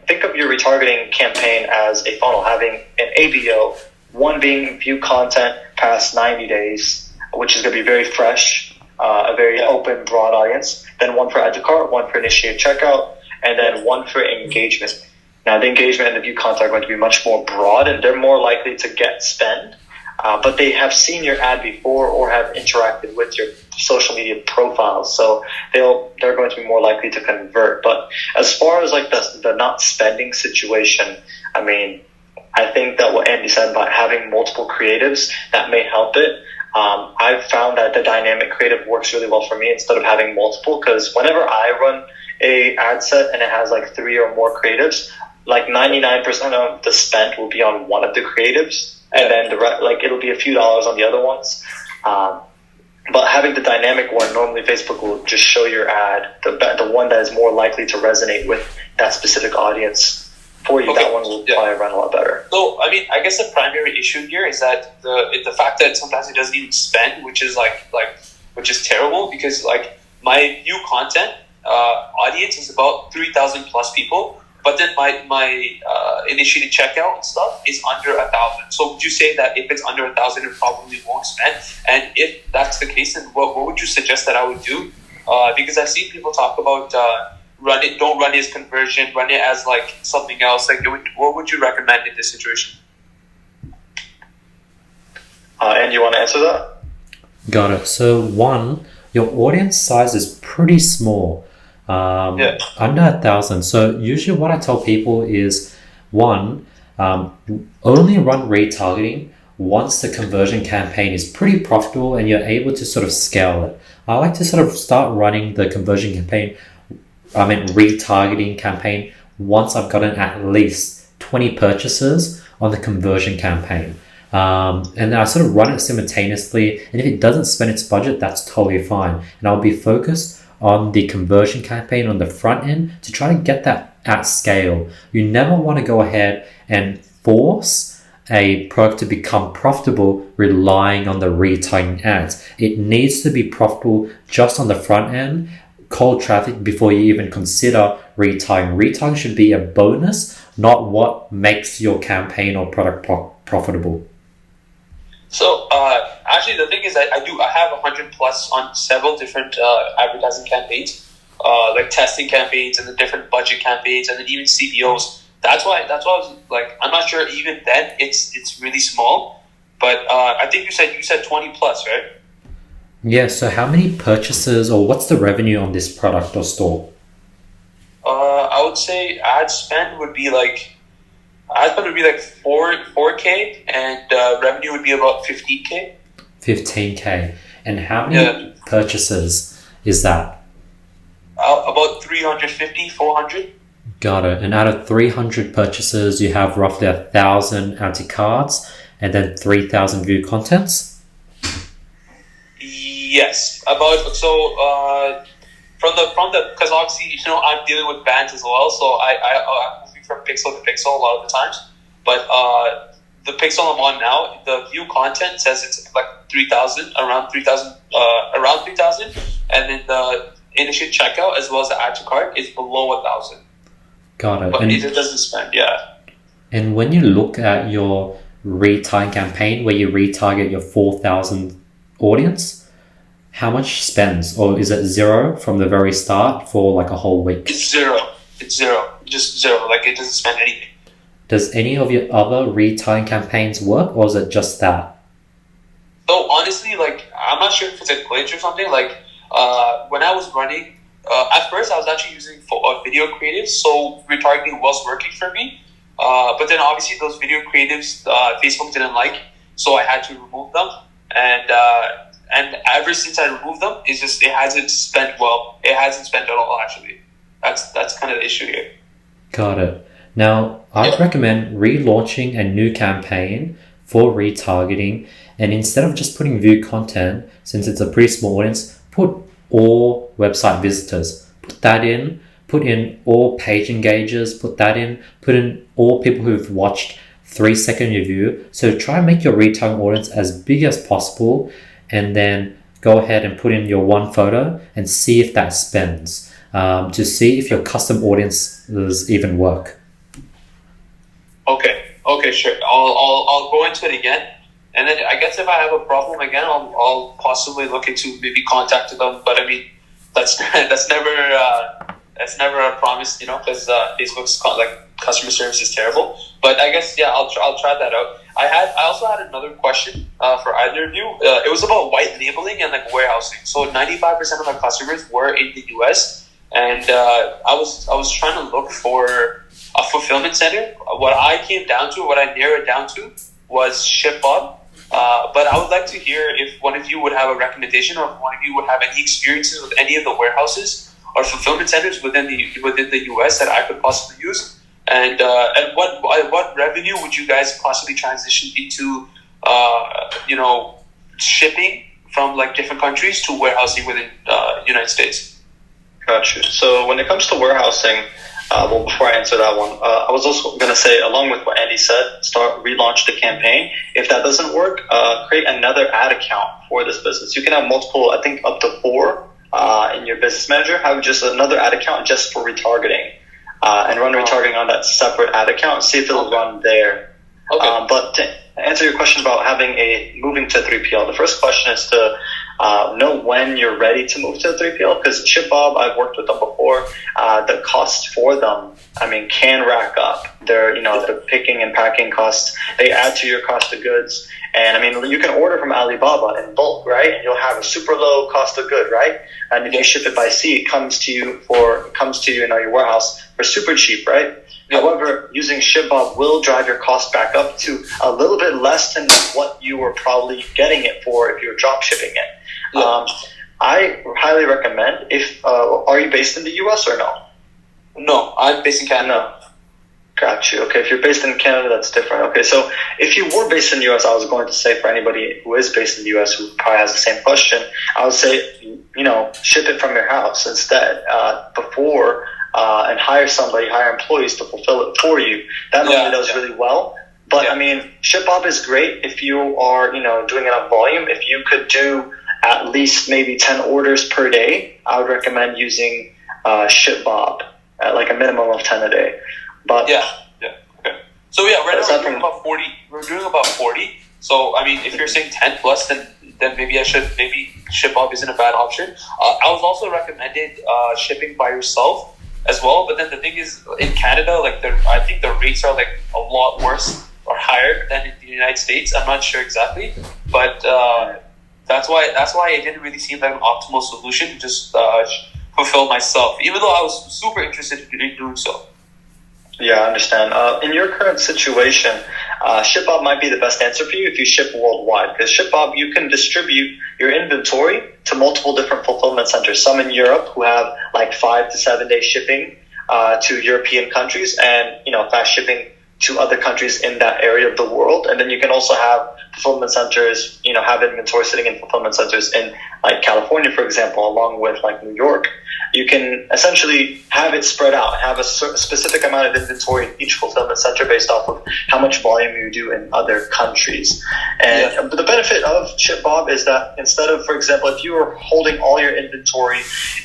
think of your retargeting campaign as a funnel, having an ABO, one being view content past 90 days, which is going to be very fresh, a very open, broad audience, then one for add to cart, one for initiate checkout, and then one for engagement. Now, the engagement and the view content are going to be much more broad, and they're more likely to get spend, but they have seen your ad before or have interacted with your social media profiles, so they're going to be more likely to convert. But as far as the not spending situation, I mean, I think that what Andy said about having multiple creatives, that may help it. I've found that the dynamic creative works really well for me instead of having multiple, because whenever I run a ad set and it has like 3 or more creatives, like 99% of the spend will be on one of the creatives, and then it'll be a few dollars on the other ones. But having the dynamic one, normally Facebook will just show your ad, the one that is more likely to resonate with that specific audience for you. Okay. That one will probably run a lot better. So, I mean, I guess the primary issue here is that the fact that sometimes it doesn't even spend, which is which is terrible, because like my view content audience is about 3,000 plus people, but then my initiated checkout and stuff is under 1,000. So would you say that if it's under 1,000, it probably won't spend? And if that's the case, then what would you suggest that I would do? Because I've seen people talk about don't run it as conversion, run it as like something else. Like, what would you recommend in this situation? And you want to answer that? Got it. So one, your audience size is pretty small. Under 1,000. So usually what I tell people is, one, only run retargeting once the conversion campaign is pretty profitable and you're able to sort of scale it. I like to sort of start running the retargeting campaign once I've gotten at least 20 purchases on the conversion campaign. And then I sort of run it simultaneously, and if it doesn't spend its budget, that's totally fine. And I'll be focused on the conversion campaign on the front end to try to get that at scale. You never want to go ahead and force a product to become profitable relying on the retargeting ads. It needs to be profitable just on the front end, cold traffic, before you even consider retargeting. Retargeting should be a bonus, not what makes your campaign or product profitable. So actually, the thing is, I have 100 plus on several different advertising campaigns, like testing campaigns and the different budget campaigns, and then even CBOs. That's why I was like, I'm not sure even then it's really small, but I think you said 20 plus, right? Yeah. So how many purchases, or what's the revenue on this product or store? I would say ad spend would be like 4K, and revenue would be about 15K. 15K. And how many purchases is that? About 350, 400. Got it. And out of 300 purchases, you have roughly 1,000 add to carts and then 3,000 view contents? Yes. From the because obviously, I'm dealing with bands as well, so I'm moving from pixel to pixel a lot of the times. But the pixel I'm on now, the view content says it's like 3,000, around 3,000, and then the initial checkout as well as the add to cart is below 1,000. Got it. But it doesn't spend, And when you look at your retargeting campaign, where you retarget your 4,000 audience, how much spends, or is it zero from the very start for like a whole week? It's zero. Just zero. Like, it doesn't spend anything. Does any of your other retargeting campaigns work, or is it just that? So honestly, like, I'm not sure if it's a glitch or something. Like, when I was running, at first I was actually using video creatives, so retargeting was working for me. But then obviously those video creatives, Facebook didn't like, so I had to remove them. And ever since I removed them, it hasn't spent well. It hasn't spent at all, actually. That's kind of the issue here. Got it. Now, I'd recommend relaunching a new campaign for retargeting, and instead of just putting view content, since it's a pretty small audience, put all website visitors. Put that in. Put in all page engagers. Put that in. Put in all people who've watched 3-second review. So try and make your retargeting audience as big as possible, and then go ahead and put in your one photo and see if that spends, to see if your custom audiences even work. Okay, sure. I'll go into it again, and then I guess if I have a problem again, I'll possibly look into maybe contacting them. But I mean, that's never a promise, because Facebook's customer service is terrible. But I guess I'll try that out. I also had another question for either of you. It was about white labeling and like warehousing. So 95% of my customers were in the US, and I was trying to look for a fulfillment center. What I narrowed down to was ShipBob, But I would like to hear if one of you would have a recommendation, or if one of you would have any experiences with any of the warehouses or fulfillment centers within the US that I could possibly use, and what revenue would you guys possibly transition into, shipping from like different countries to warehousing within United States? Gotcha. So when it comes to warehousing, well, before I answer that one, I was also going to say, along with what Andy said, relaunch the campaign. If that doesn't work, create another ad account for this business. You can have multiple, I think up to 4 in your business manager. Have just another ad account just for retargeting, and run retargeting on that separate ad account and see if it'll run there. Okay. But to answer your question about moving to 3PL, the first question is to know when you're ready to move to a 3PL, because ShipBob, I've worked with them before. The cost for them, can rack up. The picking and packing costs, they add to your cost of goods. And you can order from Alibaba in bulk, right? And you'll have a super low cost of good, right? And if you ship it by sea, it comes to you in your warehouse for super cheap, right? However, using ShipBob will drive your cost back up to a little bit less than what you were probably getting it for if you're drop shipping it. I highly recommend, are you based in the US or no? No, I'm based in Canada. No. Got you. Okay, if you're based in Canada, that's different. Okay, so if you were based in the US, I was going to say, for anybody who is based in the US who probably has the same question, I would say, ship it from your house instead, before, and hire employees to fulfill it for you. That normally does really well. But ShipBob is great if you are, doing enough volume. If you could do at least maybe 10 orders per day, I would recommend using ShipBob at like a minimum of 10 a day. But okay. So right now we're doing about 40. We're doing about 40. So if you're saying 10 plus, then maybe ShipBob isn't a bad option. I was also recommended shipping by yourself as well. But then the thing is, in Canada, I think the rates are like a lot worse or higher than in the United States. I'm not sure exactly, but that's why it didn't really seem like an optimal solution to just fulfill myself, even though I was super interested in doing so. Yeah, I understand. In your current situation, ShipBob might be the best answer for you if you ship worldwide. Because ShipBob, you can distribute your inventory to multiple different fulfillment centers. Some in Europe who have like 5 to 7 day shipping to European countries, and fast shipping to other countries in that area of the world. And then you can also have fulfillment centers, have inventory sitting in fulfillment centers in like California, for example, along with like New York. You can essentially have it spread out, have a specific amount of inventory in each fulfillment center based off of how much volume you do in other countries. And the benefit of ShipBob is that instead of, for example, if you were holding all your inventory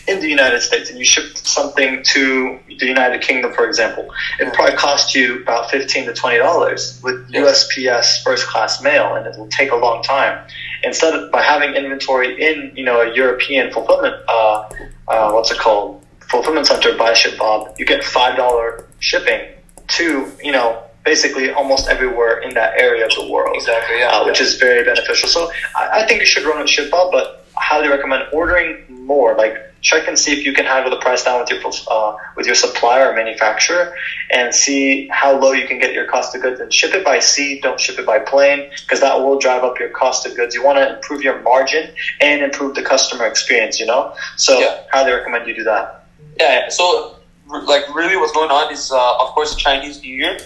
in the United States and you shipped something to the United Kingdom, for example, it probably cost you about $15 to $20 with USPS first class mail, and it will take a long time. Instead of by having inventory in a European fulfillment fulfillment center by ShipBob, you get $5 shipping to basically almost everywhere in that area of the world. Exactly. Which is very beneficial. So I think you should run with ShipBob, but I highly recommend ordering more. Like, check and see if you can haggle the price down with your supplier or manufacturer, and see how low you can get your cost of goods, and ship it by sea. Don't ship it by plane, because that will drive up your cost of goods. You want to improve your margin and improve the customer experience, So highly recommend you do that. So really what's going on is, of course, Chinese New Year.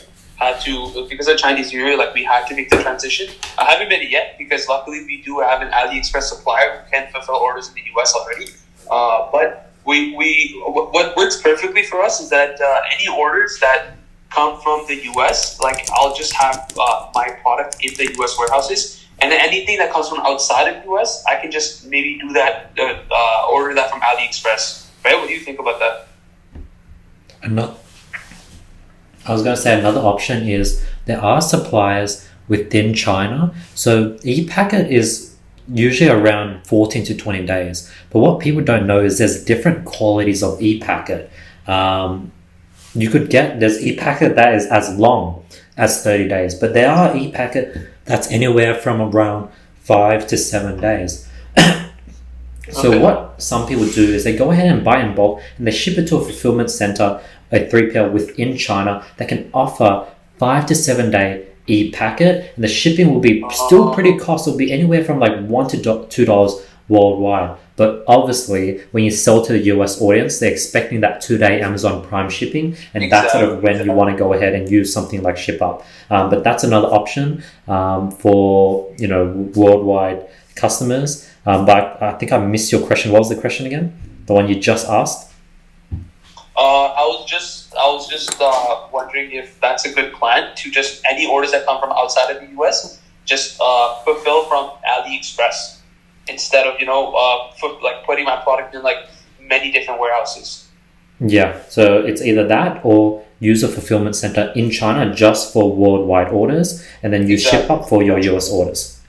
Because of Chinese New Year, we had to make the transition. I haven't made it yet, because luckily we do have an AliExpress supplier who can fulfill orders in the US already. But what works perfectly for us is that any orders that come from the US, I'll just have my product in the US warehouses, and then anything that comes from outside of the US, I can just maybe do that, order that from AliExpress. Right? What do you think about that? I was going to say another option is there are suppliers within China. So ePacket is usually around 14 to 20 days. But what people don't know is there's different qualities of ePacket. There's ePacket that is as long as 30 days, but there are ePacket that's anywhere from around 5 to 7 days. So what some people do is they go ahead and buy in bulk and they ship it to a fulfillment center, a 3PL within China that can offer 5 to 7 day e-packet, and the shipping will be still pretty cost. It'll be anywhere from like $1 to $2 worldwide. But obviously, when you sell to the US audience, they're expecting that 2-day Amazon Prime shipping, and that's sort of when you want to go ahead and use something like ShipUp. But that's another option for worldwide customers. But I think I missed your question. What was the question again? The one you just asked? I was just wondering if that's a good plan to just any orders that come from outside of the US, just fulfill from AliExpress instead of putting my product in like many different warehouses. Yeah, so it's either that or use a fulfillment center in China just for worldwide orders, and then use ShipUp for your US orders.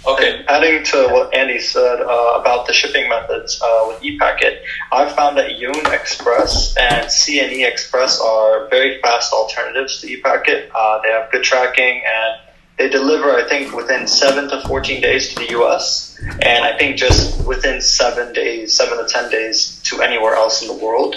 Okay, adding to what Andy said about the shipping methods with ePacket, I've found that Yoon Express and CNE Express are very fast alternatives to ePacket. They have good tracking, and they deliver, I think, within 7 to 14 days to the US, and I think just within 7 to 10 days to anywhere else in the world.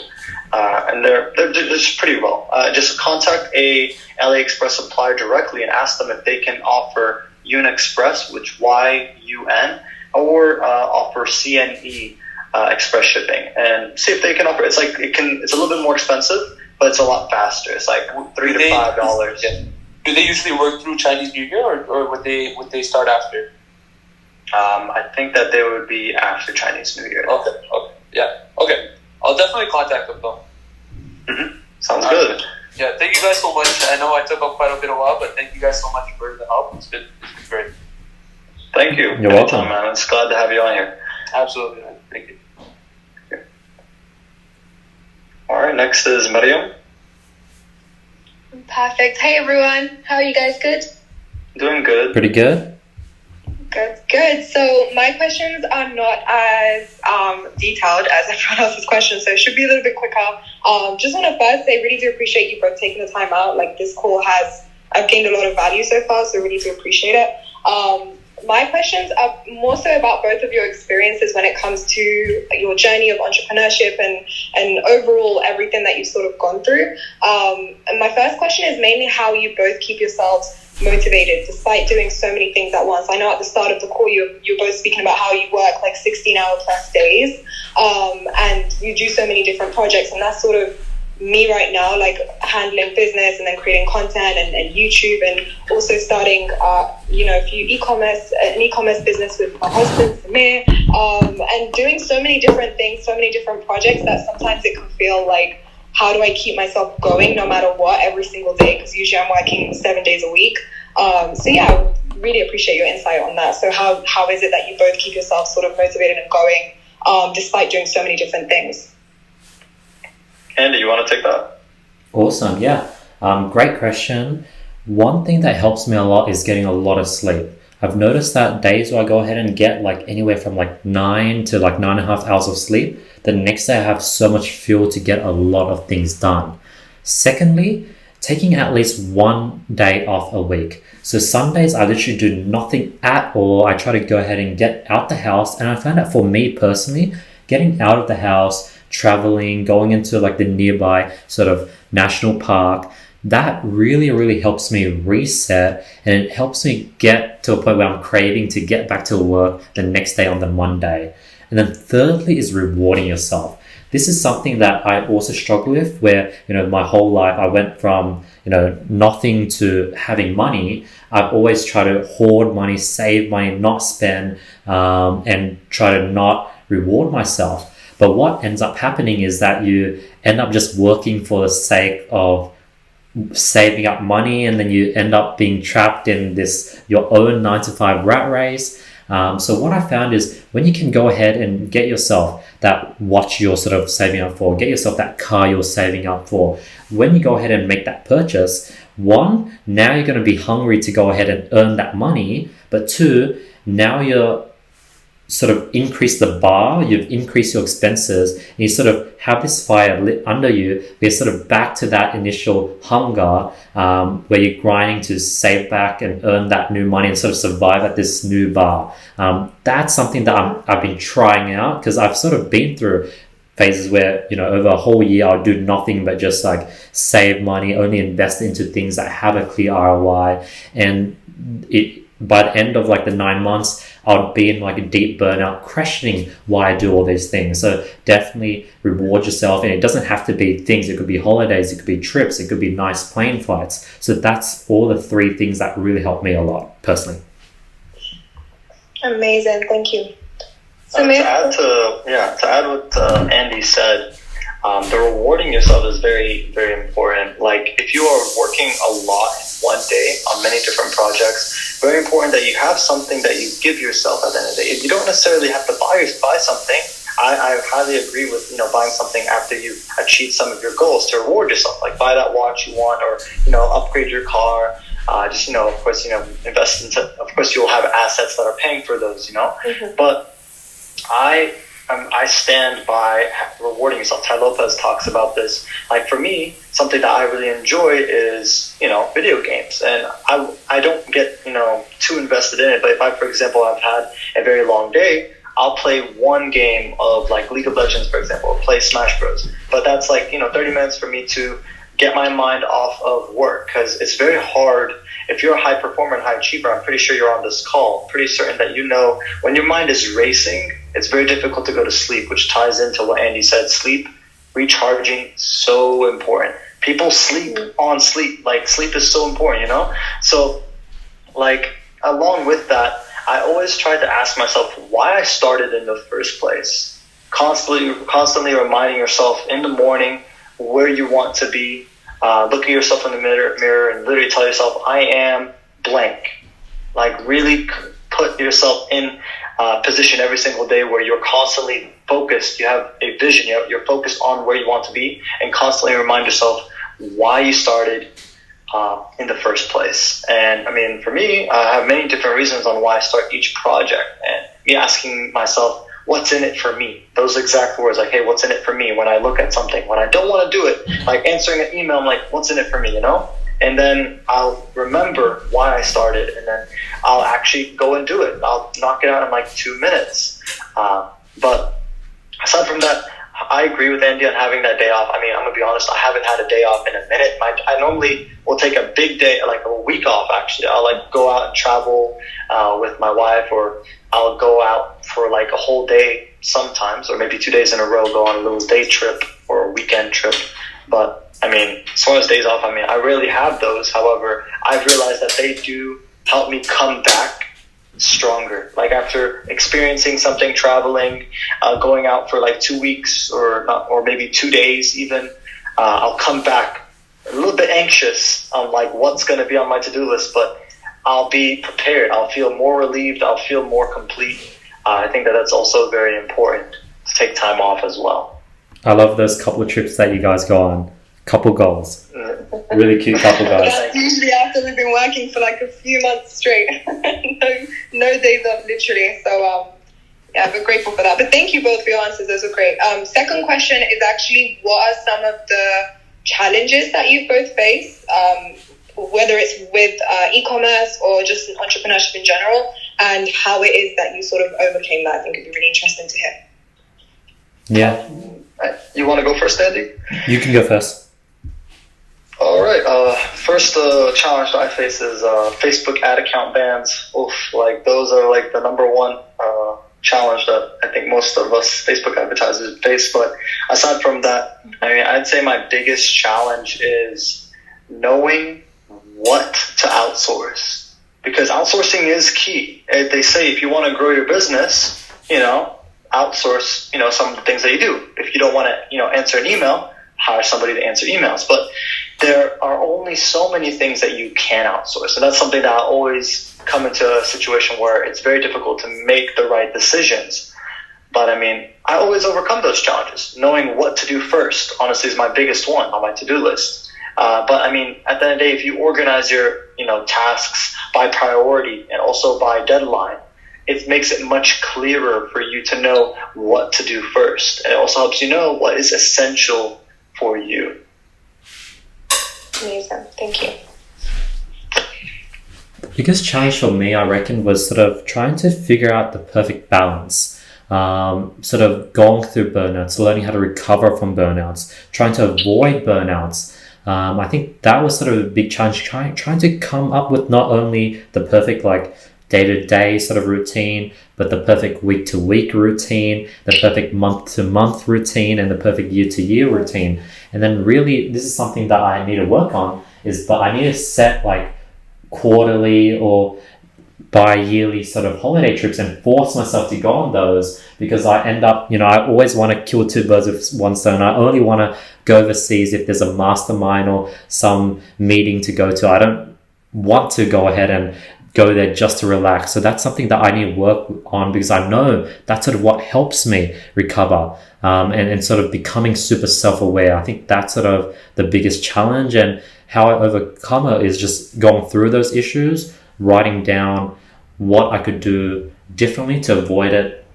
And they're just pretty well. Just contact a AliExpress supplier directly and ask them if they can offer Yoon Express, which YUN, or offer CNE Express shipping, and see if they can offer. It's a little bit more expensive, but it's a lot faster. It's like $3 to $5. Yeah. Do they usually work through Chinese New Year, or would they start after? I think that they would be after Chinese New Year. Okay. I'll definitely contact them though. Mm-hmm. Sounds good. Yeah, thank you guys so much. I know I took up quite a bit of while, but thank you guys so much for the help. It's been great. Thank you. You're welcome, man. It's glad to have you on here. Absolutely, man. Thank you. All right, next is Mariam. Perfect. Hey everyone, how are you guys? Good? Doing good. Pretty good. Good. So my questions are not as detailed as everyone else's questions, so it should be a little bit quicker. Just want to first say, really do appreciate you both taking the time out. Like, this call I've gained a lot of value so far, so really do appreciate it. My questions are more so about both of your experiences when it comes to your journey of entrepreneurship and overall everything that you've sort of gone through. And my first question is mainly how you both keep yourselves motivated despite doing so many things at once. I know at the start of the call you're both speaking about how you work like 16-hour plus days, and you do so many different projects, and that's sort of me right now, like handling business and then creating content and YouTube, and also starting an e-commerce business with my husband Samir, and doing so many different things, so many different projects that sometimes it can feel like, how do I keep myself going no matter what every single day? Because usually I'm working 7 days a week. I would really appreciate your insight on that. So how is it that you both keep yourself sort of motivated and going despite doing so many different things? Andy, you want to take that? Awesome, yeah. Great question. One thing that helps me a lot is getting a lot of sleep. I've noticed that days where I go ahead and get like anywhere from like 9 to like 9.5 hours of sleep, the next day I have so much fuel to get a lot of things done. Secondly, taking at least 1 day off a week. So Sundays I literally do nothing at all. I try to go ahead and get out the house, and I found that for me personally, getting out of the house, traveling, going into like the nearby sort of national park, that really, really helps me reset, and it helps me get to a point where I'm craving to get back to work the next day on the Monday. And then thirdly is rewarding yourself. This is something that I also struggle with, where, my whole life I went from, nothing to having money. I've always tried to hoard money, save money, not spend, and try to not reward myself. But what ends up happening is that you end up just working for the sake of saving up money, and then you end up being trapped in your own 9-to-5 rat race. So what I found is, when you can go ahead and get yourself that watch you're sort of saving up for, get yourself that car you're saving up for, when you go ahead and make that purchase, one, now you're going to be hungry to go ahead and earn that money, but two, now you're sort of increase the bar, you've increased your expenses, and you sort of have this fire lit under you. You're sort of back to that initial hunger, where you're grinding to save back and earn that new money and sort of survive at this new bar. That's something that I've been trying out, because I've sort of been through phases where, over a whole year I'll do nothing but just like save money, only invest into things that have a clear ROI. And by the end of like the 9 months, I'll be in like a deep burnout, questioning why I do all these things. So definitely reward yourself. And it doesn't have to be things. It could be holidays, it could be trips, it could be nice plane flights. So that's all the 3 things that really helped me a lot personally. Amazing, thank you. To add what Andy said, the rewarding yourself is very, very important. Like if you are working a lot in one day on many different projects, very important that you have something that you give yourself at the end of the day. You don't necessarily have to buy something. I highly agree with buying something after you achieve some of your goals to reward yourself. Like buy that watch you want, or upgrade your car. Of course, invest into. Of course, you'll have assets that are paying for those. Mm-hmm. But I stand by rewarding yourself. Ty Lopez talks about this. Like for me, something that I really enjoy is video games, and I don't get too invested in it. But if for example, I've had a very long day, I'll play one game of like League of Legends, for example, or play Smash Bros. But that's like 30 minutes for me to get my mind off of work, because it's very hard. If you're a high performer and high achiever, I'm pretty sure you're on this call, pretty certain that when your mind is racing, it's very difficult to go to sleep, which ties into what Andy said. Sleep, recharging, so important. People sleep on sleep. Like sleep is so important, So like along with that, I always try to ask myself why I started in the first place. Constantly reminding yourself in the morning where you want to be. Look at yourself in the mirror and literally tell yourself, I am blank. Like really put yourself in position every single day where you're constantly focused. You have a vision. You're focused on where you want to be, and constantly remind yourself why you started in the first place. And I mean, for me, I have many different reasons on why I start each project, and me asking myself, what's in it for me? Those exact words, like, hey, what's in it for me? When I look at something, when I don't want to do it, like answering an email, I'm like, what's in it for me, And then I'll remember why I started, and then I'll actually go and do it. I'll knock it out in like 2 minutes. But aside from that, I agree with Andy on having that day off. I mean, I'm going to be honest, I haven't had a day off in a minute. I normally will take a big day, like a week off, actually. I'll like go out and travel with my wife, or I'll go out for like a whole day sometimes, or maybe 2 days in a row, go on a little day trip or a weekend trip. But I mean, as far as days off, I mean, I rarely have those. However, I've realized that they do help me come back stronger. Like after experiencing something, traveling, going out for like 2 weeks or maybe 2 days even, I'll come back a little bit anxious on like what's going to be on my to-do list, but I'll be prepared. I'll feel more relieved. I'll feel more complete. I think that that's also very important to take time off as well. I love those couple of trips that you guys go on. Couple goals. Really cute couple guys. That's usually after we've been working for like a few months straight. no days off, literally. So, yeah, we're grateful for that. But thank you both for your answers. Those are great. Second question is actually, what are some of the challenges that you've both faced, whether it's with e-commerce or just entrepreneurship in general, and how it is that you sort of overcame that? I think it'd be really interesting to hear. Yeah. You want to go first, Andy? You can go first. All right. First challenge that I face is Facebook ad account bans. Oof, like those are like the number one challenge that I think most of us Facebook advertisers face. But aside from that, I mean, I'd say my biggest challenge is knowing what to outsource, because outsourcing is key. They say if you want to grow your business, outsource, some of the things that you do. If you don't want to, answer an email, hire somebody to answer emails. But there are only so many things that you can outsource. And that's something that I always come into a situation where it's very difficult to make the right decisions. But I mean, I always overcome those challenges. Knowing what to do first, honestly, is my biggest one on my to-do list. But I mean, at the end of the day, if you organize your, tasks by priority and also by deadline, it makes it much clearer for you to know what to do first. And it also helps you know what is essential for you. Amazing. Thank you. Biggest challenge for me, I reckon, was sort of trying to figure out the perfect balance sort of going through burnouts, learning how to recover from burnouts, trying to avoid burnouts. I think that was sort of a big challenge, trying to come up with not only the perfect like day-to-day sort of routine, but the perfect week-to-week routine, the perfect month-to-month routine, and the perfect year-to-year routine. And then really, this is something that I need to work on, is that I need to set like quarterly or bi-yearly sort of holiday trips and force myself to go on those, because I end up, I always want to kill two birds with one stone. I only want to go overseas if there's a mastermind or some meeting to go to. I don't want to go ahead and go there just to relax. So that's something that I need to work on, because I know that's sort of what helps me recover, and sort of becoming super self-aware. I think that's sort of the biggest challenge, and how I overcome it is just going through those issues, writing down what I could do differently to avoid it,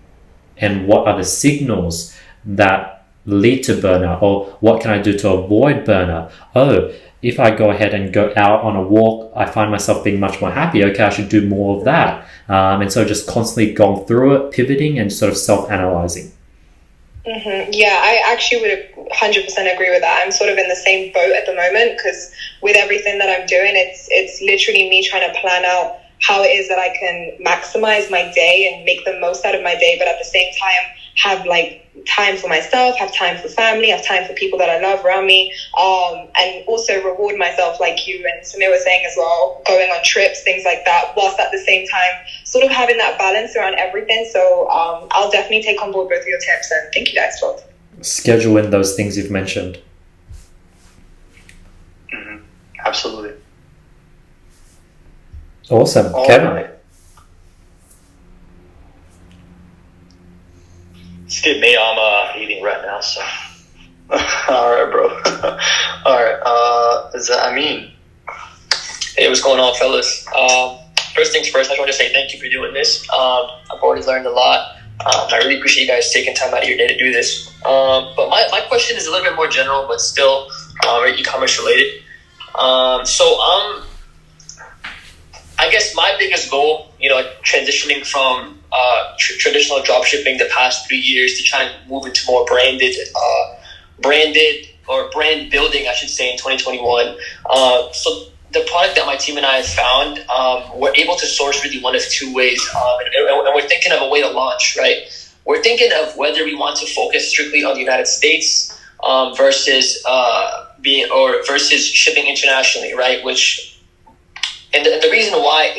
and what are the signals that lead to burnout, or what can I do to avoid burnout. Oh, if I go ahead and go out on a walk, I find myself being much more happy. Okay, I should do more of that. And so just constantly going through it, pivoting, and sort of self-analyzing. Yeah, I actually would 100% agree with that. I'm sort of in the same boat at the moment, because with everything that I'm doing, it's literally me trying to plan out how it is that I can maximize my day and make the most out of my day, but at the same time have like time for myself, have time for family, have time for people that I love around me, and also reward myself, like you and Samir were saying as well, going on trips, things like that, whilst at the same time sort of having that balance around everything. So I'll definitely take on board both of your tips, and thank you guys both. Schedule in those things you've mentioned. Absolutely. Awesome. All Kevin. right. Skip me, I'm eating right now, so. All right, bro. All right, is that Amin? Hey, what's going on, fellas? First things first, I just want to say thank you for doing this. I've already learned a lot. I really appreciate you guys taking time out of your day to do this. But my question is a little bit more general, but still e-commerce related. I guess my biggest goal, transitioning from traditional dropshipping the past 3 years to trying to move into more branded or brand building, I should say, in 2021. So the product that my team and I have found, we're able to source really one of two ways, and we're thinking of a way to launch, right? We're thinking of whether we want to focus strictly on the United States versus shipping internationally, right? And the reason why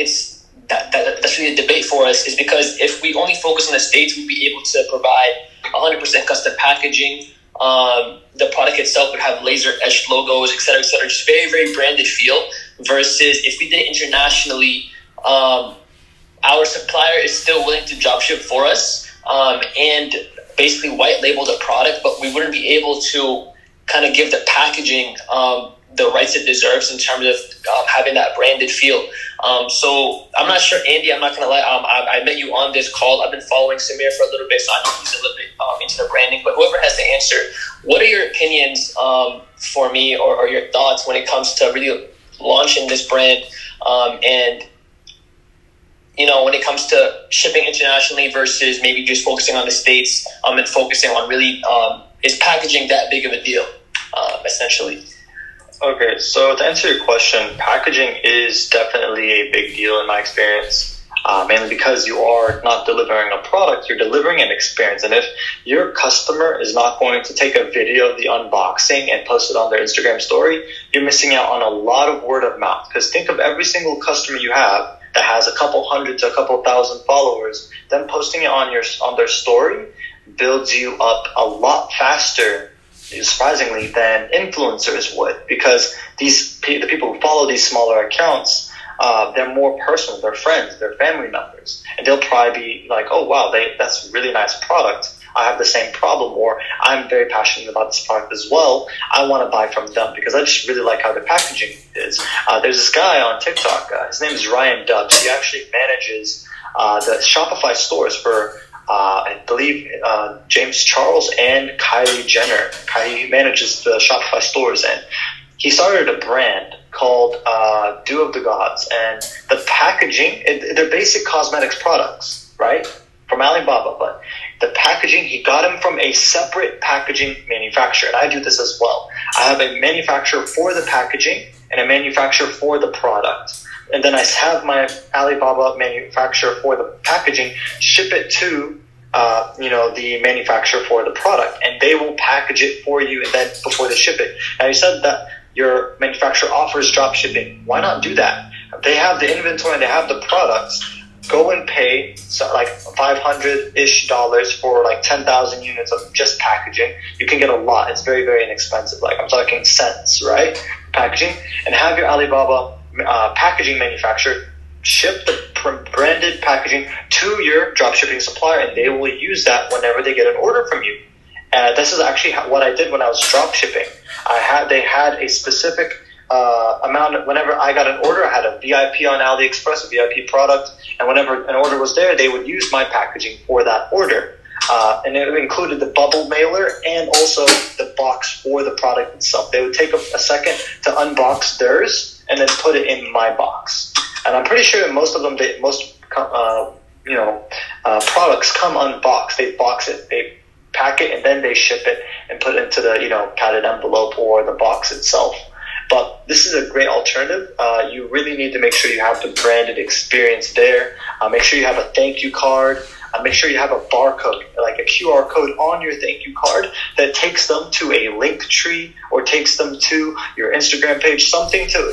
that's really a debate for us is because if we only focus on the States, we'd be able to provide 100% custom packaging. The product itself would have laser etched logos, et cetera, just very, very branded feel. Versus if we did it internationally, our supplier is still willing to drop ship for us and basically white label the product, but we wouldn't be able to kind of give the packaging the rights it deserves in terms of having that branded feel. So I'm not sure, Andy, I'm not going to lie. I met you on this call. I've been following Samir for a little bit, so I know he's a little bit into the branding. But whoever has the answer, what are your opinions for me or your thoughts when it comes to really launching this brand and, when it comes to shipping internationally versus maybe just focusing on the States and focusing on really is packaging that big of a deal, essentially? Okay, so to answer your question, packaging is definitely a big deal in my experience, mainly because you are not delivering a product, you're delivering an experience. And if your customer is not going to take a video of the unboxing and post it on their Instagram story, you're missing out on a lot of word of mouth. Because think of every single customer you have that has a couple hundred to a couple thousand followers, then posting it on their story builds you up a lot faster, surprisingly, than influencers would, because the people who follow these smaller accounts, they're more personal, they're friends, they're family members, and they'll probably be like, oh wow, that's a really nice product, I have the same problem, or I'm very passionate about this product as well, I want to buy from them because I just really like how the packaging is. There's this guy on TikTok, his name is Ryan Dubs. He actually manages the Shopify stores for I believe James Charles and Kylie Jenner. He manages the Shopify stores, and he started a brand called Dew of the Gods. And the packaging, they're basic cosmetics products, right, from Alibaba, but the packaging, he got them from a separate packaging manufacturer. And I do this as well. I have a manufacturer for the packaging and a manufacturer for the product. And then I have my Alibaba manufacturer for the packaging ship it to the manufacturer for the product, and they will package it for you and then before they ship it. Now, you said that your manufacturer offers drop shipping. Why not do that? They have the inventory and they have the products. Go and pay like $500-ish for like 10,000 units of just packaging. You can get a lot. It's very, very inexpensive. Like, I'm talking cents, right? Packaging. And have your Alibaba packaging manufacturer ship the branded packaging to your dropshipping supplier, and they will use that whenever they get an order from you. This is actually what I did when I was dropshipping. They had a specific amount. Whenever I got an order, I had a VIP on AliExpress, a VIP product, and whenever an order was there, they would use my packaging for that order. And it included the bubble mailer and also the box for the product itself. They would take a second to unbox theirs and then put it in my box. And I'm pretty sure most of them, products come unboxed. They box it, they pack it, and then they ship it and put it into the, padded envelope or the box itself. But this is a great alternative. You really need to make sure you have the branded experience there. Make sure you have a thank you card. Make sure you have a barcode, like a QR code on your thank you card that takes them to a link tree or takes them to your Instagram page, something to,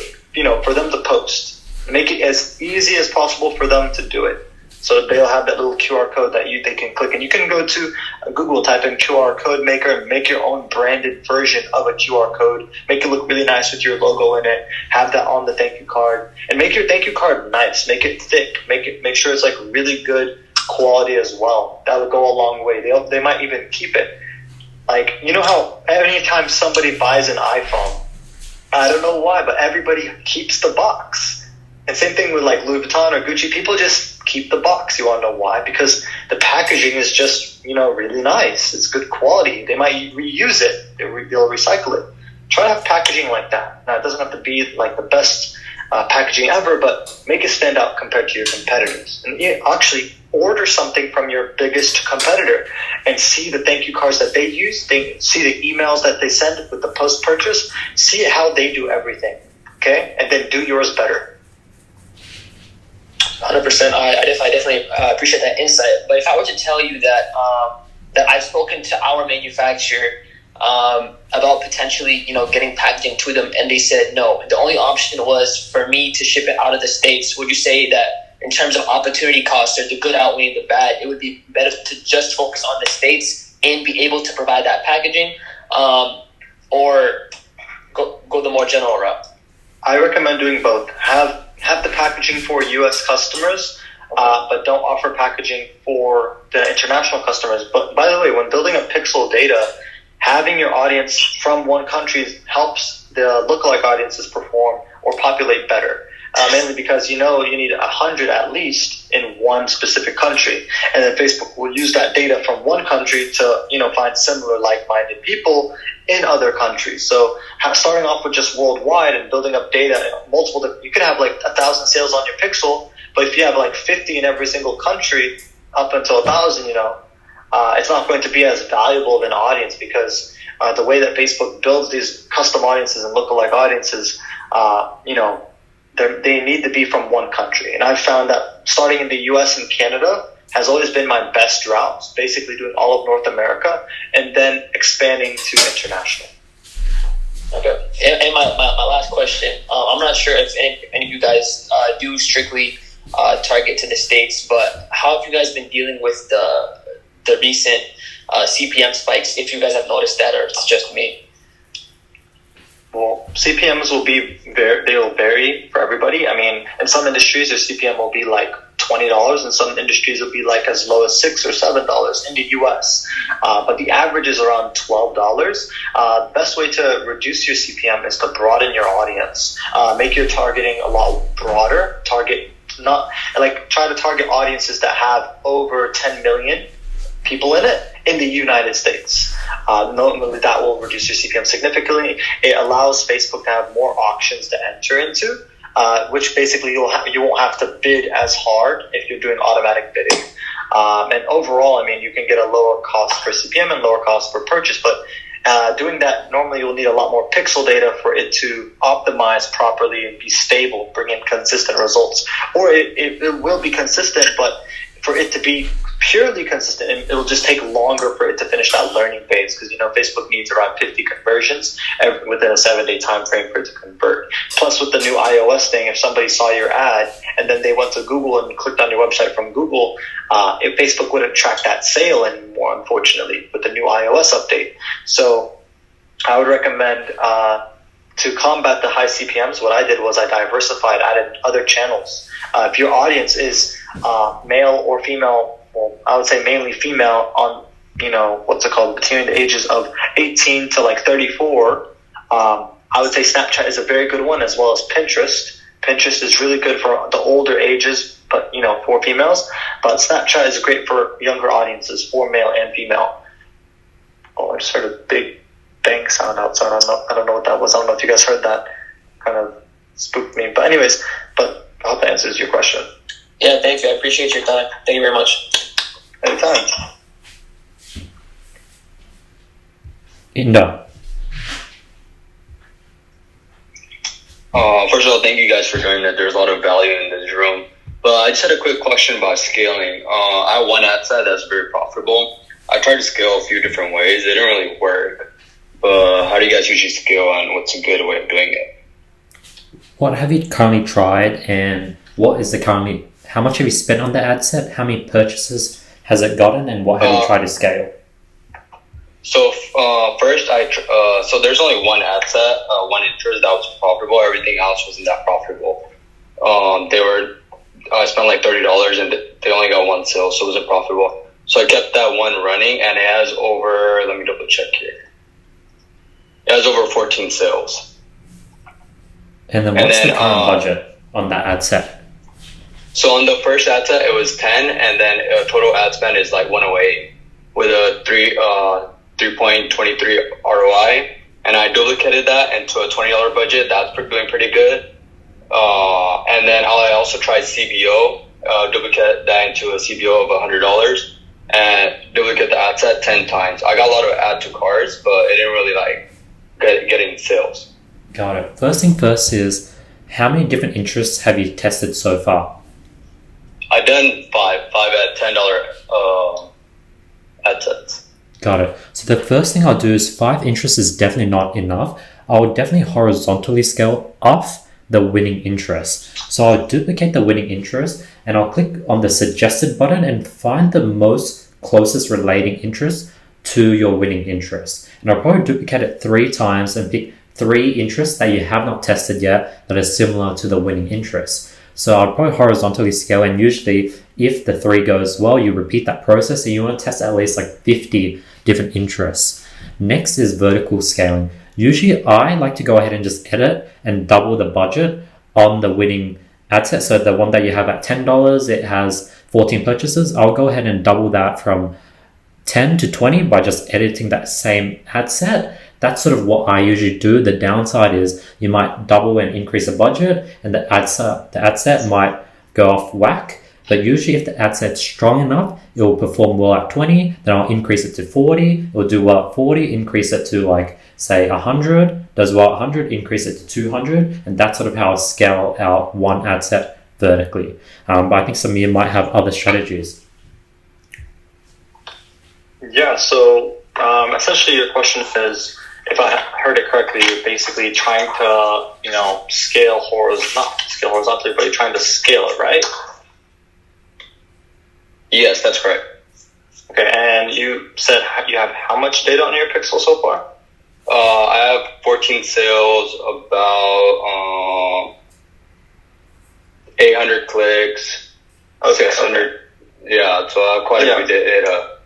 for them to post. Make it as easy as possible for them to do it. So they'll have that little QR code that they can click. And you can go to Google, type in QR code maker, and make your own branded version of a QR code. Make it look really nice with your logo in it. Have that on the thank you card. And make your thank you card nice. Make it thick. Make sure it's like really good quality as well. That would go a long way. They might even keep it. Like, how anytime somebody buys an iPhone, I don't know why, but everybody keeps the box. And same thing with like Louis Vuitton or Gucci. People just keep the box. You want to know why? Because the packaging is just, really nice. It's good quality. They might reuse it. They'll recycle it. Try to have packaging like that. Now, it doesn't have to be like the best packaging ever, but make it stand out compared to your competitors. And actually order something from your biggest competitor and see the thank you cards that they use. See the emails that they send with the post-purchase. See how they do everything. Okay? And then do yours better. 100%. I definitely appreciate that insight. But if I were to tell you that I've spoken to our manufacturer about potentially, getting packaging to them, and they said no, the only option was for me to ship it out of the States, would you say that in terms of opportunity costs or the good outweighing the bad, it would be better to just focus on the States and be able to provide that packaging, or go the more general route? I recommend doing both. Have the packaging for U.S. customers, but don't offer packaging for the international customers. But by the way, when building up pixel data, having your audience from one country helps the lookalike audiences perform or populate better. Mainly because you need 100 at least in one specific country, and then Facebook will use that data from one country to find similar like-minded people in other countries. So starting off with just worldwide and building up data in multiple, you can have like 1,000 sales on your pixel, but if you have like 50 in every single country up until 1,000, it's not going to be as valuable of an audience because the way that Facebook builds these custom audiences and lookalike audiences, they need to be from one country. And I've found that starting in the US and Canada has always been my best route, basically doing all of North America and then expanding to international. Okay. And my last question, I'm not sure if any of you guys do strictly target to the States, but how have you guys been dealing with the recent CPM spikes, if you guys have noticed that, or it's just me? Well, CPMs will vary for everybody. I mean, in some industries, their CPM will be like $20. In some industries, it'll be like as low as $6 or $7 in the US. But the average is around $12. The best way to reduce your CPM is to broaden your audience. Make your targeting a lot broader. Try to target audiences that have over 10 million people in it in the United States. Normally that will reduce your CPM significantly. It allows Facebook to have more auctions to enter into, which basically you won't have to bid as hard if you're doing automatic bidding. And overall, I mean, you can get a lower cost per CPM and lower cost per purchase, but doing that, normally you'll need a lot more pixel data for it to optimize properly and be stable, bring in consistent results. Or it will be consistent, but for it to be purely consistent, it'll just take longer for it to finish that learning phase, because Facebook needs around 50 conversions within a 7-day time frame for it to convert. Plus, with the new iOS thing, if somebody saw your ad and then they went to Google and clicked on your website from Google, if Facebook wouldn't track that sale anymore, unfortunately, with the new iOS update. So I would recommend to combat the high CPMs, what I did was I diversified, added other channels. If your audience is male or female, well, I would say mainly female, on between the ages of 18 to like 34, I would say Snapchat is a very good one, as well as Pinterest. Pinterest is really good for the older ages, but for females. But Snapchat is great for younger audiences, for male and female. Oh, I just heard a big bang sound outside. I don't know what that was. I don't know if you guys heard that. Kind of spooked me. But anyways, I hope that answers your question. Yeah, thank you. I appreciate your time. Thank you very much. Anytime. Indo. First of all, thank you guys for joining it. There's a lot of value in this room. But I just had a quick question about scaling. I have one ad set that's very profitable. I tried to scale a few different ways. It didn't really work. But how do you guys usually scale, and what's a good way of doing it? What have you currently tried, and what is how much have you spent on the ad set? How many purchases has it gotten, and what have you tried to scale? So first, so there's only one ad set, one interest that was profitable. Everything else wasn't that profitable. I spent like $30 and they only got one sale, so it wasn't profitable. So I kept that one running, and it has over, let me double check here. It has over 14 sales. And then what's the current budget on that ad set? So on the first ad set, it was 10, and then total ad spend is like 108 with a 3.23 ROI. And I duplicated that into a $20 budget. That's doing pretty good. And then I also tried CBO, duplicate that into a CBO of $100 and duplicate the ad set 10 times. I got a lot of add to carts, but it didn't really get any sales. Got it. First thing first is, how many different interests have you tested so far? I've done five at $10 ad sets. Got it. So the first thing I'll do is 5 interests is definitely not enough. I would definitely horizontally scale off the winning interest. So I'll duplicate the winning interest and I'll click on the suggested button and find the most closest relating interest to your winning interest. And I'll probably duplicate it 3 times and pick 3 interests that you have not tested yet that are similar to the winning interest. So I'll probably horizontally scale, and usually if the 3 goes well, you repeat that process and you want to test at least like 50 different interests. Next is vertical scaling. Usually I like to go ahead and just edit and double the budget on the winning ad set. So the one that you have at $10, it has 14 purchases. I'll go ahead and double that from 10 to 20 by just editing that same ad set. That's sort of what I usually do. The downside is you might double and increase the budget, and the ad set might go off whack. But usually if the ad set's strong enough, it will perform well at 20, then I'll increase it to 40, it will do well at 40, increase it to like, say 100, does well at 100, increase it to 200, and that's sort of how I scale out one ad set vertically. But I think Samir might have other strategies. Yeah, so essentially your question is, if I heard it correctly, you're basically trying to, scale horizontally, but you're trying to scale it, right? Yes, that's correct. Okay, and you said you have how much data on your pixel so far? I have 14 sales, about 800 clicks, okay, 600. Yeah, so I have quite a few data.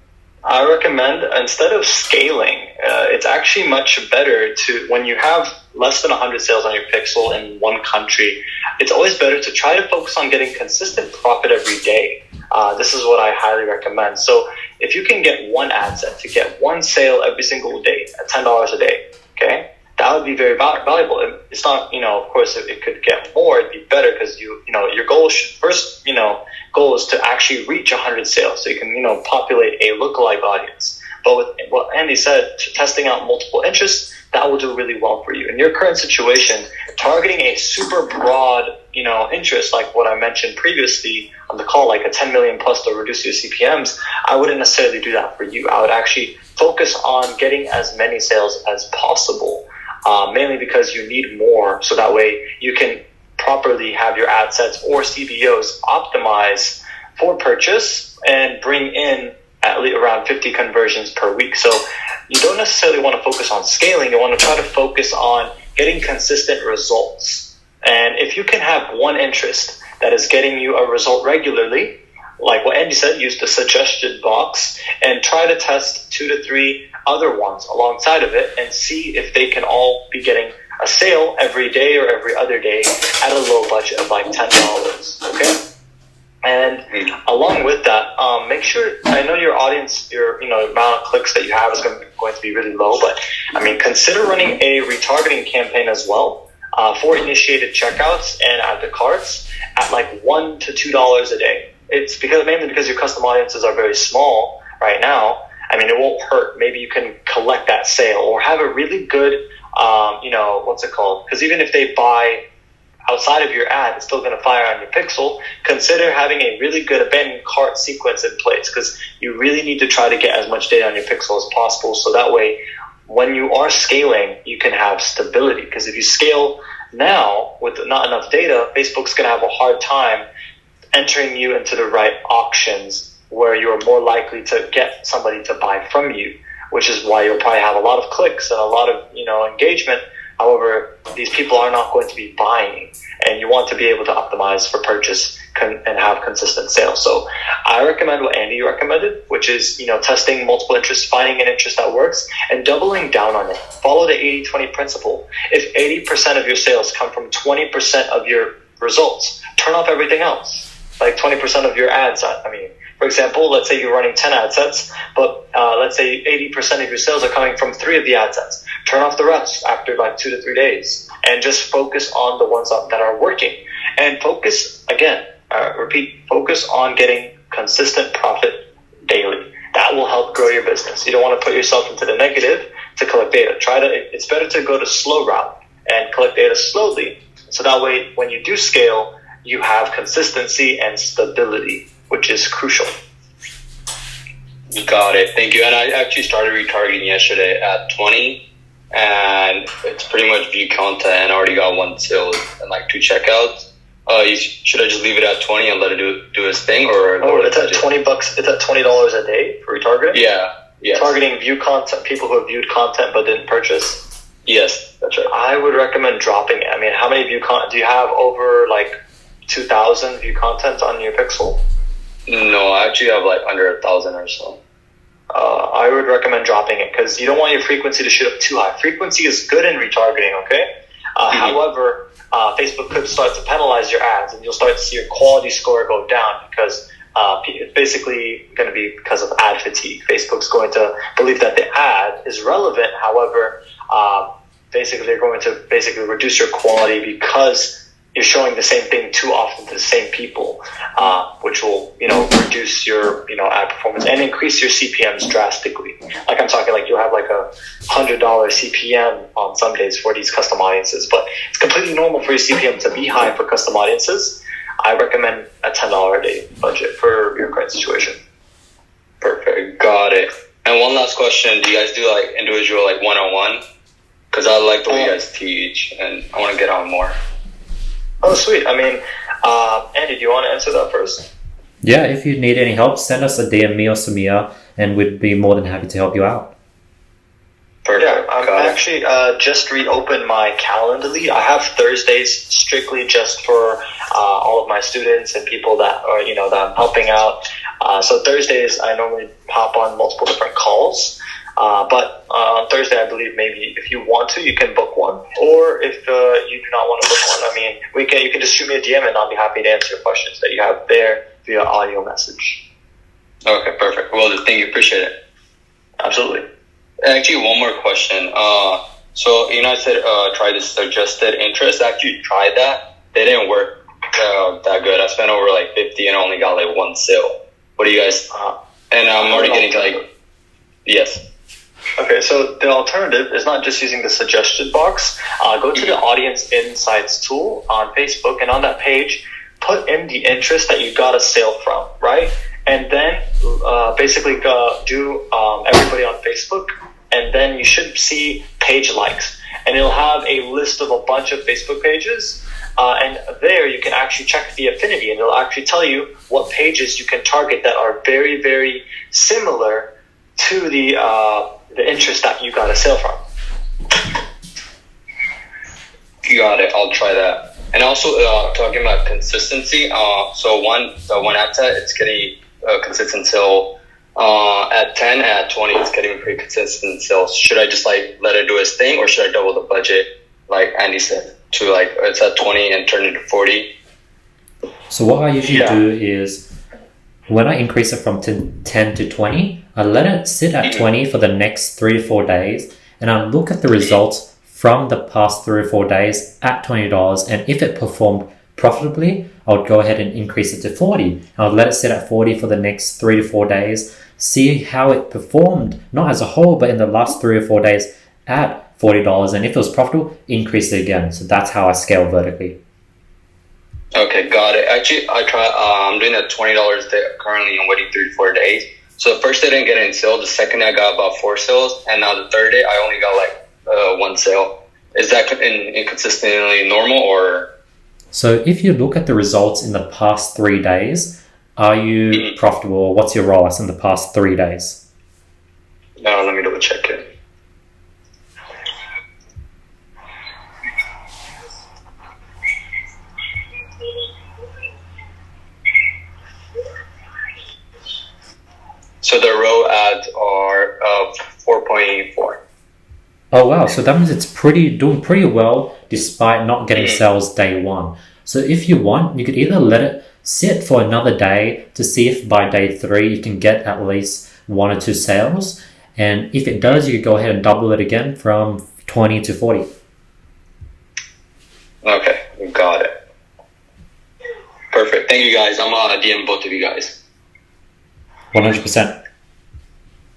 I recommend, instead of scaling, it's actually much better to, when you have less than 100 sales on your pixel in one country, it's always better to try to focus on getting consistent profit every day. This is what I highly recommend. So if you can get one ad set to get one sale every single day at $10 a day, okay, that that would be very valuable. It's not, of course, if it could get more, it'd be better because your goal goal is to actually reach 100 sales so you can, populate a lookalike audience. But with what Andy said, testing out multiple interests, that will do really well for you. In your current situation, targeting a super broad, interest, like what I mentioned previously on the call, like a 10 million plus to reduce your CPMs, I wouldn't necessarily do that for you. I would actually focus on getting as many sales as possible, mainly because you need more. So that way you can properly have your ad sets or CBOs optimize for purchase and bring in at least around 50 conversions per week. So you don't necessarily want to focus on scaling. You want to try to focus on getting consistent results. And if you can have one interest that is getting you a result regularly, like what Andy said, use the suggestion box and try to test 2 to 3 other ones alongside of it and see if they can all be getting a sale every day or every other day at a low budget of like $10. Okay. And along with that, make sure, I know your audience, your amount of clicks that you have is going to be really low, but consider running a retargeting campaign as well for initiated checkouts and add to carts at like $1 to $2 a day. It's mainly because your custom audiences are very small right now. It won't hurt. Maybe you can collect that sale or have a really good, what's it called? Because even if they buy outside of your ad, it's still going to fire on your pixel. Consider having a really good abandoned cart sequence in place because you really need to try to get as much data on your pixel as possible. So that way, when you are scaling, you can have stability. Because if you scale now with not enough data, Facebook's going to have a hard time entering you into the right auctions where you're more likely to get somebody to buy from you, which is why you'll probably have a lot of clicks and a lot of engagement. However, these people are not going to be buying, and you want to be able to optimize for purchase and have consistent sales. So I recommend what Andy recommended, which is, testing multiple interests, finding an interest that works, and doubling down on it. Follow the 80-20 principle. If 80% of your sales come from 20% of your results, turn off everything else. Like 20% of your ads. For example, let's say you're running 10 ad sets, but let's say 80% of your sales are coming from 3 of the ad sets. Turn off the rest after like 2 to 3 days and just focus on the ones that are working. And focus, again, focus on getting consistent profit daily. That will help grow your business. You don't want to put yourself into the negative to collect data. It's better to go the slow route and collect data slowly. So that way, when you do scale, you have consistency and stability, which is crucial. Got it. Thank you. And I actually started retargeting yesterday at 20, and it's pretty much view content, and I already got 1 sale and like 2 checkouts. Should I just leave it at 20 and let it do its thing, or? It's at $20. It's at $20 a day for retargeting. Yeah. Yes. Targeting view content, people who have viewed content but didn't purchase. Yes, that's right. I would recommend dropping it. How many view content do you have? Over like 2,000 view content on your pixel? No, I actually have like under 1,000 or so. I would recommend dropping it because you don't want your frequency to shoot up too high. Frequency is good in retargeting, okay? However, Facebook could start to penalize your ads, and you'll start to see your quality score go down because it's basically going to be because of ad fatigue. Facebook's going to believe that the ad is relevant. However, basically they're going to reduce your quality because you're showing the same thing too often to the same people, which will, reduce your, ad performance and increase your CPMs drastically. Like I'm talking like you'll have like a $100 CPM on some days for these custom audiences, but it's completely normal for your CPM to be high for custom audiences. I recommend a $10 a day budget for your current situation. Perfect. Got it. And one last question. Do you guys do like individual, like one-on-one? Because I like the way you guys teach and I want to get on more. Oh, sweet. Andy, do you want to answer that first? Yeah, if you need any help, send us a DM, me or Samir, and we'd be more than happy to help you out. Perfect. Yeah, I actually just reopened my Calendly. I have Thursdays strictly just for all of my students and people that are, that I'm helping out. So Thursdays, I normally hop on multiple different calls. But on Thursday, I believe maybe if you want to, you can book one. Or if you do not want to book one, you can just shoot me a DM and I'll be happy to answer your questions that you have there via audio message. Okay, perfect. Well, thank you. Appreciate it. Absolutely. Actually, one more question. So I said try this suggested interest. I actually tried that. They didn't work that good. I spent over like 50 and only got like one sale. What do you guys? And I'm already getting like yes. Okay, so the alternative is not just using the suggestion box. Go to the audience insights tool on Facebook, and on that page, put in the interest that you got a sale from, right? And then basically do everybody on Facebook, and then you should see page likes, and it'll have a list of a bunch of Facebook pages. And there you can actually check the affinity, and it'll actually tell you what pages you can target that are very, very similar to the interest that you got a sale from. You got it. I'll try that. And also talking about consistency. So one ad set, it's getting consistent sale. At 10, at 20, it's getting pretty consistent sales. Should I just like let it do its thing, or should I double the budget, like Andy said, to like it's at 20 and turn it to 40? So what I usually do is when I increase it from 10 to 20, I let it sit at 20 for the next 3 to 4 days, and I look at the results from the past 3 or 4 days at $20, and if it performed profitably, I would go ahead and increase it to 40. I would let it sit at 40 for the next 3 to 4 days, see how it performed, not as a whole, but in the last 3 or 4 days at $40, and if it was profitable, increase it again. So that's how I scale vertically. Okay, got it. Actually, I'm doing that $20 there currently. I'm waiting 3 to 4 days. So the first day I didn't get any sale. The second day I got about 4 sales, and now the third day I only got like 1 sale. Is that inconsistently normal, or? So if you look at the results in the past 3 days, are you profitable? What's your ROAS in the past 3 days? No, let me double check it. So the row ads are 4.4. Oh wow, so that means it's doing pretty well despite not getting sales day one. So if you want, you could either let it sit for another day to see if by day 3 you can get at least 1 or 2 sales. And if it does, you could go ahead and double it again from 20 to 40. Okay, got it. Perfect. Thank you guys. I'm DM both of you guys. 100%.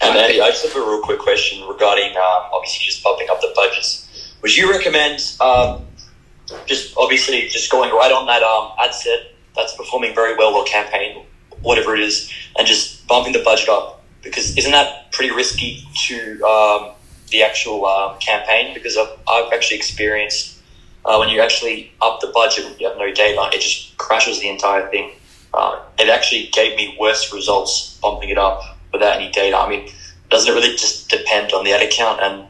And Andy, I just have a real quick question regarding obviously just bumping up the budgets. Would you recommend just going right on that ad set that's performing very well or campaign, whatever it is, and just bumping the budget up? Because isn't that pretty risky to the actual campaign? Because I've actually experienced when you actually up the budget and you have no data, it just crashes the entire thing. It actually gave me worse results bumping it up without any data. I mean, doesn't it really just depend on the ad account and,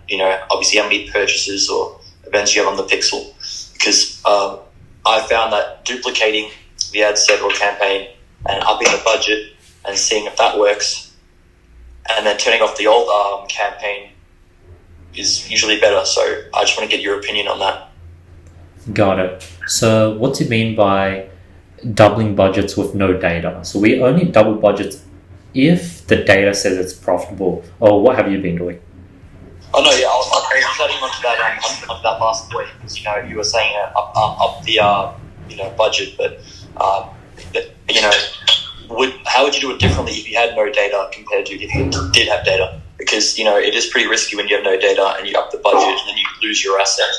obviously how many purchases or events you have on the pixel? Because I found that duplicating the ad set or campaign and upping the budget and seeing if that works and then turning off the old campaign is usually better. So I just want to get your opinion on that. Got it. So what do you mean by doubling budgets with no data? So we only double budgets if the data says it's profitable. Or what have you been doing? Oh no, yeah, I was adding onto that last point because you were saying up the budget, but how would you do it differently if you had no data compared to if you did have data? Because it is pretty risky when you have no data and you up the budget and then you lose your asset.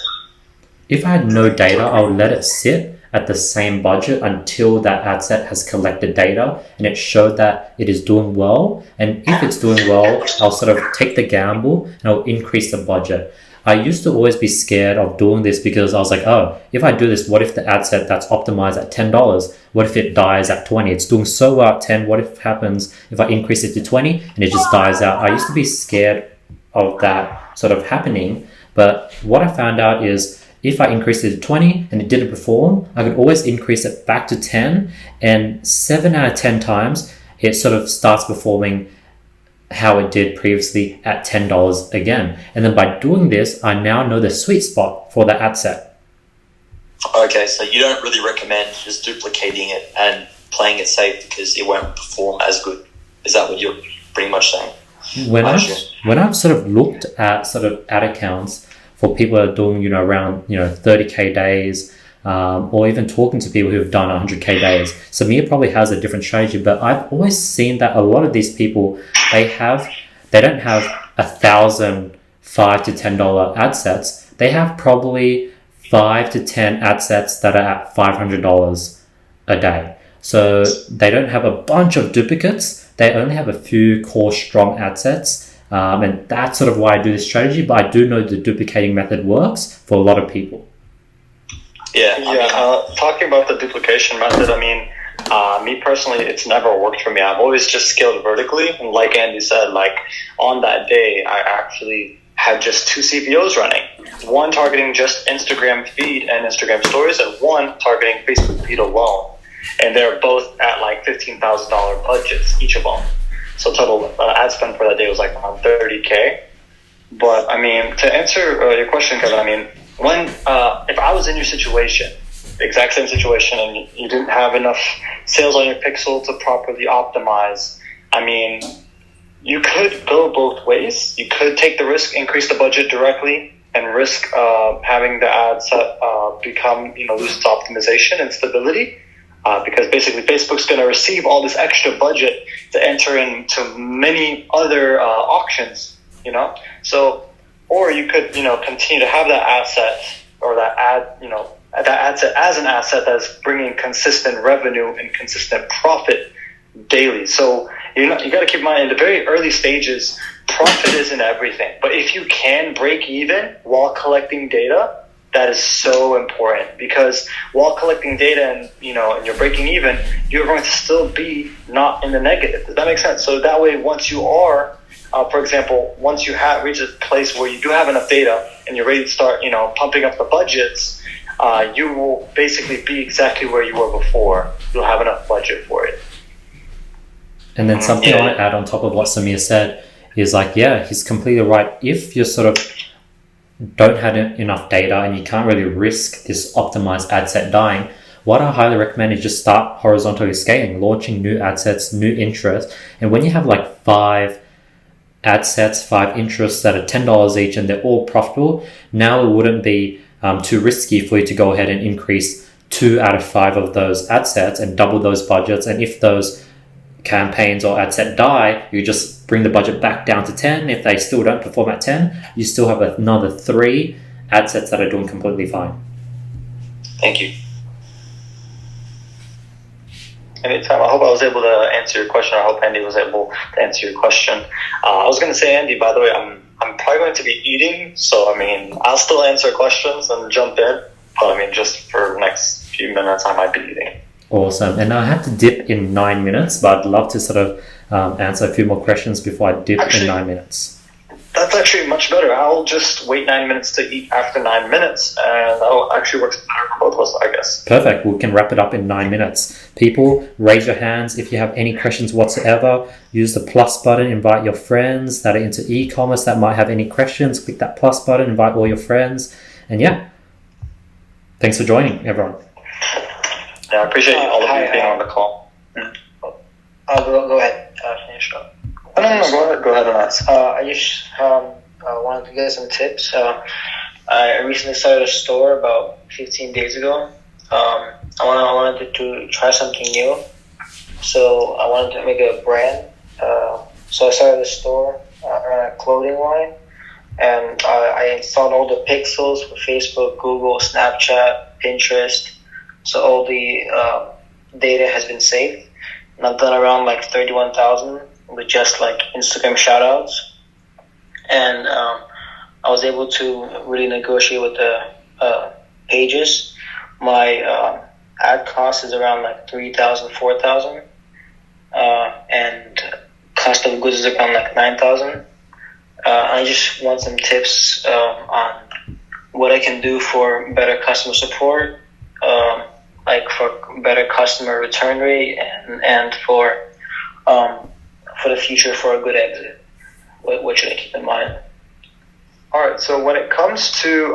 If I had no data, I would let it sit at the same budget until that ad set has collected data and it showed that it is doing well. And if it's doing well, I'll sort of take the gamble and I'll increase the budget. I used to always be scared of doing this because I was like, oh, if I do this, what if the ad set that's optimized at $10? What if it dies at 20? It's doing so well at 10. What if it happens if I increase it to 20 and it just dies out? I used to be scared of that sort of happening. But what I found out is if I increased it to 20 and it didn't perform, I could always increase it back to 10, and 7 out of 10 times it sort of starts performing how it did previously at $10 again. And then by doing this, I now know the sweet spot for the ad set. Okay, so you don't really recommend just duplicating it and playing it safe because it won't perform as good. Is that what you're pretty much saying? When I've sort of looked at sort of ad accounts, for people that are doing, around, 30K days, or even talking to people who have done 100K days. Samir probably has a different strategy, but I've always seen that a lot of these people, they don't have 1,000 $5 to $10 ad sets. They have probably 5 to 10 ad sets that are at $500 a day. So they don't have a bunch of duplicates. They only have a few core strong ad sets. And that's sort of why I do this strategy. But I do know the duplicating method works for a lot of people. Talking about the duplication method, me personally, it's never worked for me. I've always just scaled vertically. And like Andy said, on that day, I actually had just 2 CPOs running. One targeting just Instagram feed and Instagram stories, and one targeting Facebook feed alone. And they're both at $15,000 budgets, each of them. So total ad spend for that day was around 30K. But to answer your question, Kevin, if I was in your situation, the exact same situation, and you didn't have enough sales on your pixel to properly optimize, you could go both ways. You could take the risk, increase the budget directly, and risk having the ad set become, lose its optimization and stability. Because basically Facebook's going to receive all this extra budget to enter into many other auctions, So, or you could, continue to have that asset or that ad set as an asset that's bringing consistent revenue and consistent profit daily. So you got to keep in mind, in the very early stages, profit isn't everything. But if you can break even while collecting data, that is so important, because while collecting data and you're breaking even, you're going to still be not in the negative. Does that make sense? So that way, once you are, for example, once you have reached a place where you do have enough data and you're ready to start, pumping up the budgets, you will basically be exactly where you were before. You'll have enough budget for it. And then something I want to add on top of what Samir said is he's completely right. If you're sort of don't have enough data and you can't really risk this optimized ad set dying, what I highly recommend is just start horizontally scaling, launching new ad sets, new interests. And when you have 5 ad sets, 5 interests that are $10 each and they're all profitable, now it wouldn't be too risky for you to go ahead and increase 2 out of 5 of those ad sets and double those budgets. And if those campaigns or ad set die, you just bring the budget back down to 10. If they still don't perform at 10, you still have another 3 ad sets that are doing completely fine. Thank you. Anytime. I hope I was able to answer your question. I hope Andy was able to answer your question. I was going to say, Andy, by the way, I'm probably going to be eating, so I'll still answer questions and jump in, but just for the next few minutes I might be eating. Awesome. And I have to dip in 9 minutes, but I'd love to sort of answer a few more questions before I dip in 9 minutes. That's actually much better. I'll just wait 9 minutes to eat after 9 minutes, and that'll actually work better for both of us, I guess. Perfect. We can wrap it up in 9 minutes. People, raise your hands if you have any questions whatsoever. Use the plus button, invite your friends that are into e-commerce that might have any questions. Click that plus button, invite all your friends. And thanks for joining, everyone. Yeah, I appreciate all of you being on the call. Go ahead. Finish up. No, go ahead and ask. I just wanted to get some tips. I recently started a store about 15 days ago. I wanted to try something new. So I wanted to make a brand. So I started a store, a clothing line. And I installed all the pixels for Facebook, Google, Snapchat, Pinterest. So all the data has been saved. And I've done around 31,000 with just Instagram shoutouts. And I was able to really negotiate with the pages. My ad cost is around 3,000, 4,000. And cost of goods is around 9,000. I just want some tips on what I can do for better customer support, for better customer return rate, and for the future for a good exit. What should I keep in mind? All right. So when it comes to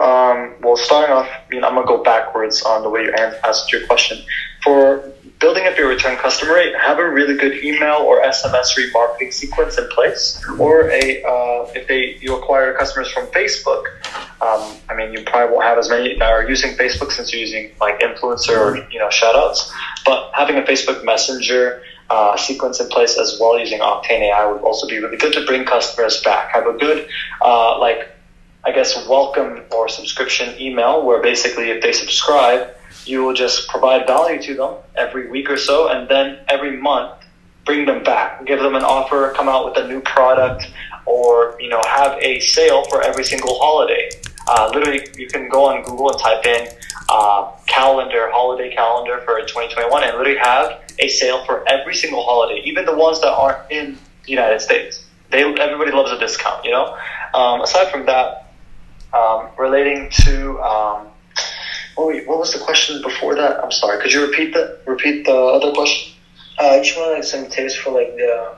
starting off, I'm gonna go backwards on the way you asked your question. For building up your return customer rate, have a really good email or SMS remarketing sequence in place, or if you acquire customers from Facebook, I mean, you probably won't have as many that are using Facebook since you're using like influencer or shoutouts. But having a Facebook Messenger sequence in place as well using Octane AI would also be really good to bring customers back. Have a good welcome or subscription email where basically if they subscribe, you will just provide value to them every week or so, and then every month bring them back, give them an offer, come out with a new product, or have a sale for every single holiday. Literally, you can go on Google and type in holiday calendar for 2021, and literally have a sale for every single holiday, even the ones that aren't in the United States. Everybody loves a discount, Aside from that, relating to what was the question before that? I'm sorry. Could you repeat the other question? I just want some tips for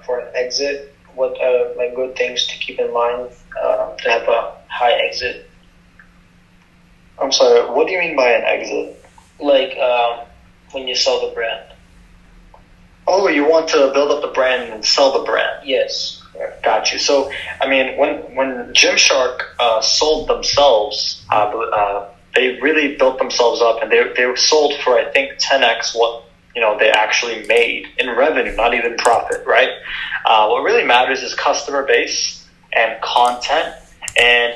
for an exit. What are good things to keep in mind to have a high exit? I'm sorry. What do you mean by an exit? When you sell the brand. Oh, you want to build up the brand and sell the brand? Yes. Got you. So, I mean, when Gymshark sold themselves, they really built themselves up, and they were sold for, I think, 10x what they actually made in revenue, not even profit, right? What really matters is customer base and content and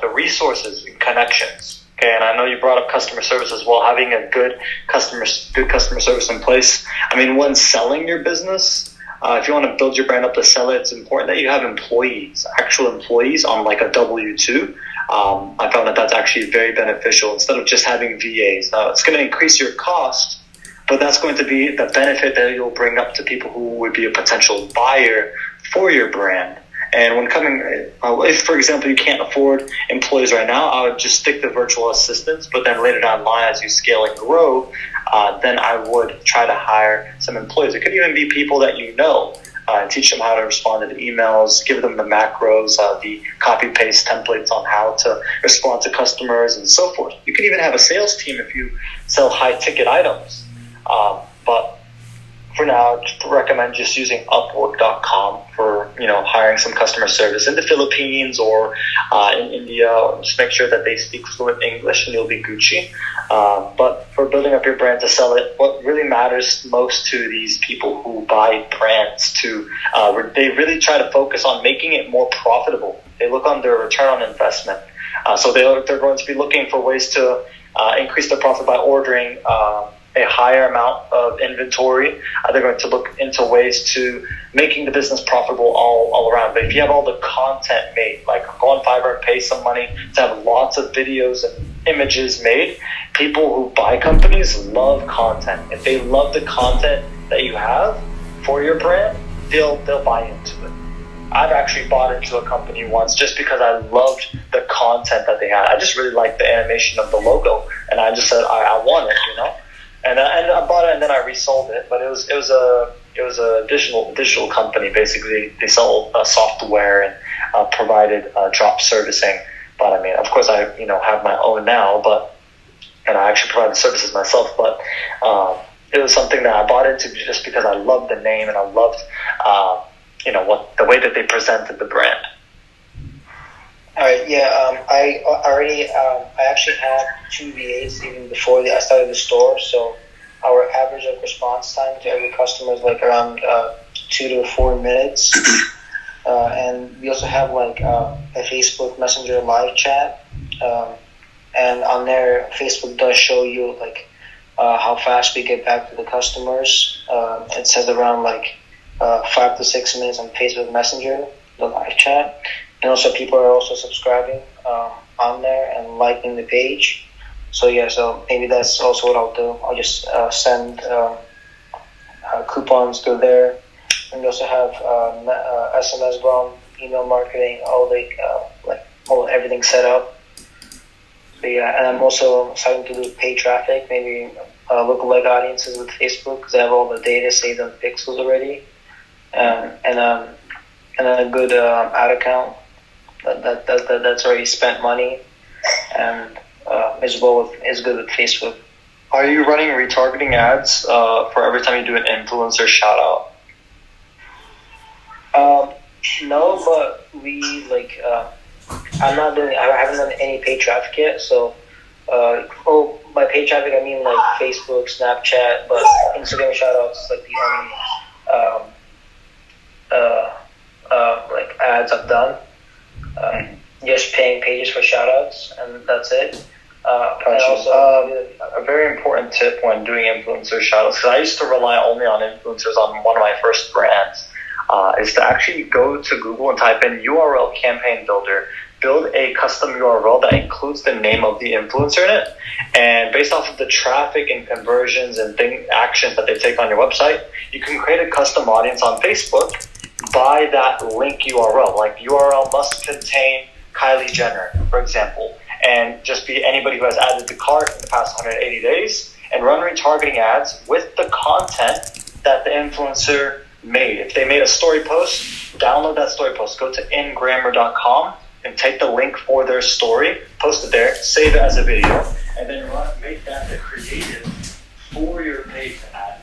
the resources and connections. Okay, and I know you brought up customer service as well. Having a good customer service in place. I mean, when selling your business, if you want to build your brand up to sell it, it's important that you have actual employees on like a W-2. I found that that's actually very beneficial instead of just having VAs. Now, it's going to increase your cost, but that's going to be the benefit that you'll bring up to people who would be a potential buyer for your brand. And when if, for example, you can't afford employees right now, I would just stick to virtual assistants. But then later down the line, as you scale and grow, then I would try to hire some employees. It could even be people that teach them how to respond to the emails, give them the macros, the copy-paste templates on how to respond to customers and so forth. You can even have a sales team if you sell high-ticket items. But for now, I recommend just using Upwork.com for hiring some customer service in the Philippines or in India. Just make sure that they speak fluent English, and you'll be Gucci. But for building up your brand to sell it, what really matters most to these people who buy brands they really try to focus on making it more profitable. They look on their return on investment. So they're going to be looking for ways to increase their profit by ordering a higher amount of inventory. They're going to look into ways to making the business profitable all around. But if you have all the content made, like go on Fiverr and pay some money to have lots of videos and images made, people who buy companies love content. If they love the content that you have for your brand, they'll buy into it. I've actually bought into a company once just because I loved the content that they had. I just really liked the animation of the logo, and I just said I want it, And I bought it and then I resold it, but it was a digital company. Basically, they sell software and provided drop servicing. But I mean, of course, I have my own now, and I actually provide the services myself. But it was something that I bought into just because I loved the name and I loved the way that they presented the brand. All right, yeah. I actually had 2 VAs even before I started the store. So our average response time to every customer is around 2 to 4 minutes. And we also have a Facebook Messenger live chat. And on there, Facebook does show you how fast we get back to the customers. It says around 5 to 6 minutes on Facebook Messenger, the live chat. And also people are also subscribing on there and liking the page. So maybe that's also what I'll do. I'll just send coupons through there. And we also have SMS bound, email marketing, everything set up. So and I'm also starting to do paid traffic, maybe lookalike audiences with Facebook because I have all the data saved on pixels already. And a good ad account that's already spent money and is good with Facebook. Are you running retargeting ads for every time you do an influencer shout out? No, but we I haven't done any paid traffic yet. So, by paid traffic I mean like Facebook, Snapchat, but Instagram shoutouts is like the only like ads I've done. Just paying pages for shoutouts, and that's it. And also, a very important tip when doing influencer shoutouts, because I used to rely only on influencers on one of my first brands, is to actually go to Google and type in URL campaign builder, build a custom URL that includes the name of the influencer in it, and based off of the traffic and conversions and actions that they take on your website, you can create a custom audience on Facebook by that link URL. Like URL must contain Kylie Jenner, for example, and just be anybody who has added the cart in the past 180 days, and run retargeting ads with the content that the influencer made. If they made a story post, download that story post, go to ingrammar.com and take the link for their story, post it there, save it as a video, and then make that the creative for your page ad.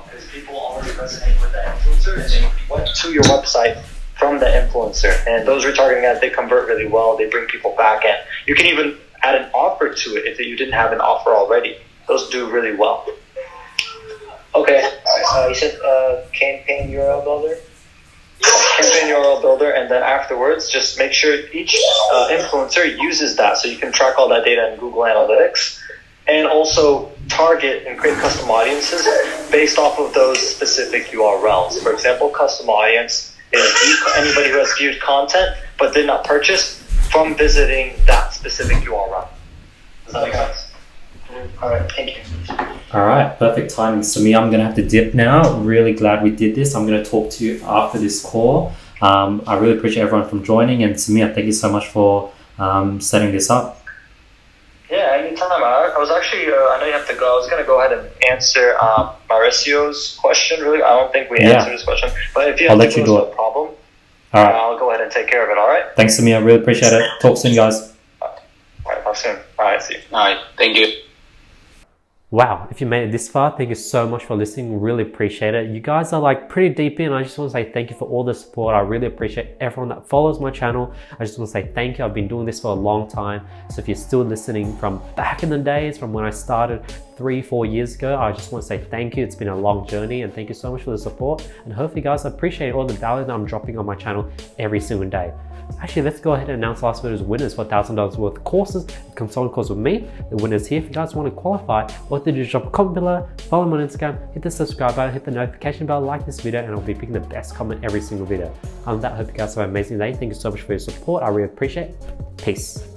Because people already resonate with that influencer, and they went to your website from the influencer, and those retargeting ads, they convert really well. They bring people back, and you can even add an offer to it if you didn't have an offer already. Those do really well. Okay, you said campaign URL builder? Campaign URL builder, and then afterwards just make sure each influencer uses that, so you can track all that data in Google Analytics, and also target and create custom audiences based off of those specific URLs. For example, custom audience is anybody who has viewed content but did not purchase from visiting that specific URL. Does that make sense? All right, thank you. All right, perfect timing. So me, I'm going to have to dip now. Really glad we did this. I'm going to talk to you after this call. I really appreciate everyone from joining, and Samir, thank you so much for setting this up. Yeah, anytime. I was actually, I know you have to go. I was going to go ahead and answer Mauricio's question. Really, I don't think we answered his question. But if you have to go, no problem. All right. I'll go ahead and take care of it. All right. Thanks, Samir. I really appreciate it. Talk soon, guys. All right. Talk soon. All right. See you. All right. Thank you. Wow, if you made it this far, thank you so much for listening. Really appreciate it. You guys are like pretty deep in. I just want to say thank you for all the support. I really appreciate everyone that follows my channel. I just want to say thank you. I've been doing this for a long time. So if you're still listening from back in the days, from when I started 3-4 years ago, I just want to say thank you. It's been a long journey, and thank you so much for the support. And hopefully you guys appreciate all the value that I'm dropping on my channel every single day. Actually, let's go ahead and announce last video's winners for $1,000 worth of courses, consulting course with me. The winner's here. If you guys want to qualify, all you do is drop a comment below, follow me on Instagram, hit the subscribe button, hit the notification bell, like this video, and I'll be picking the best comment every single video. On that, I hope you guys have an amazing day. Thank you so much for your support. I really appreciate it. Peace.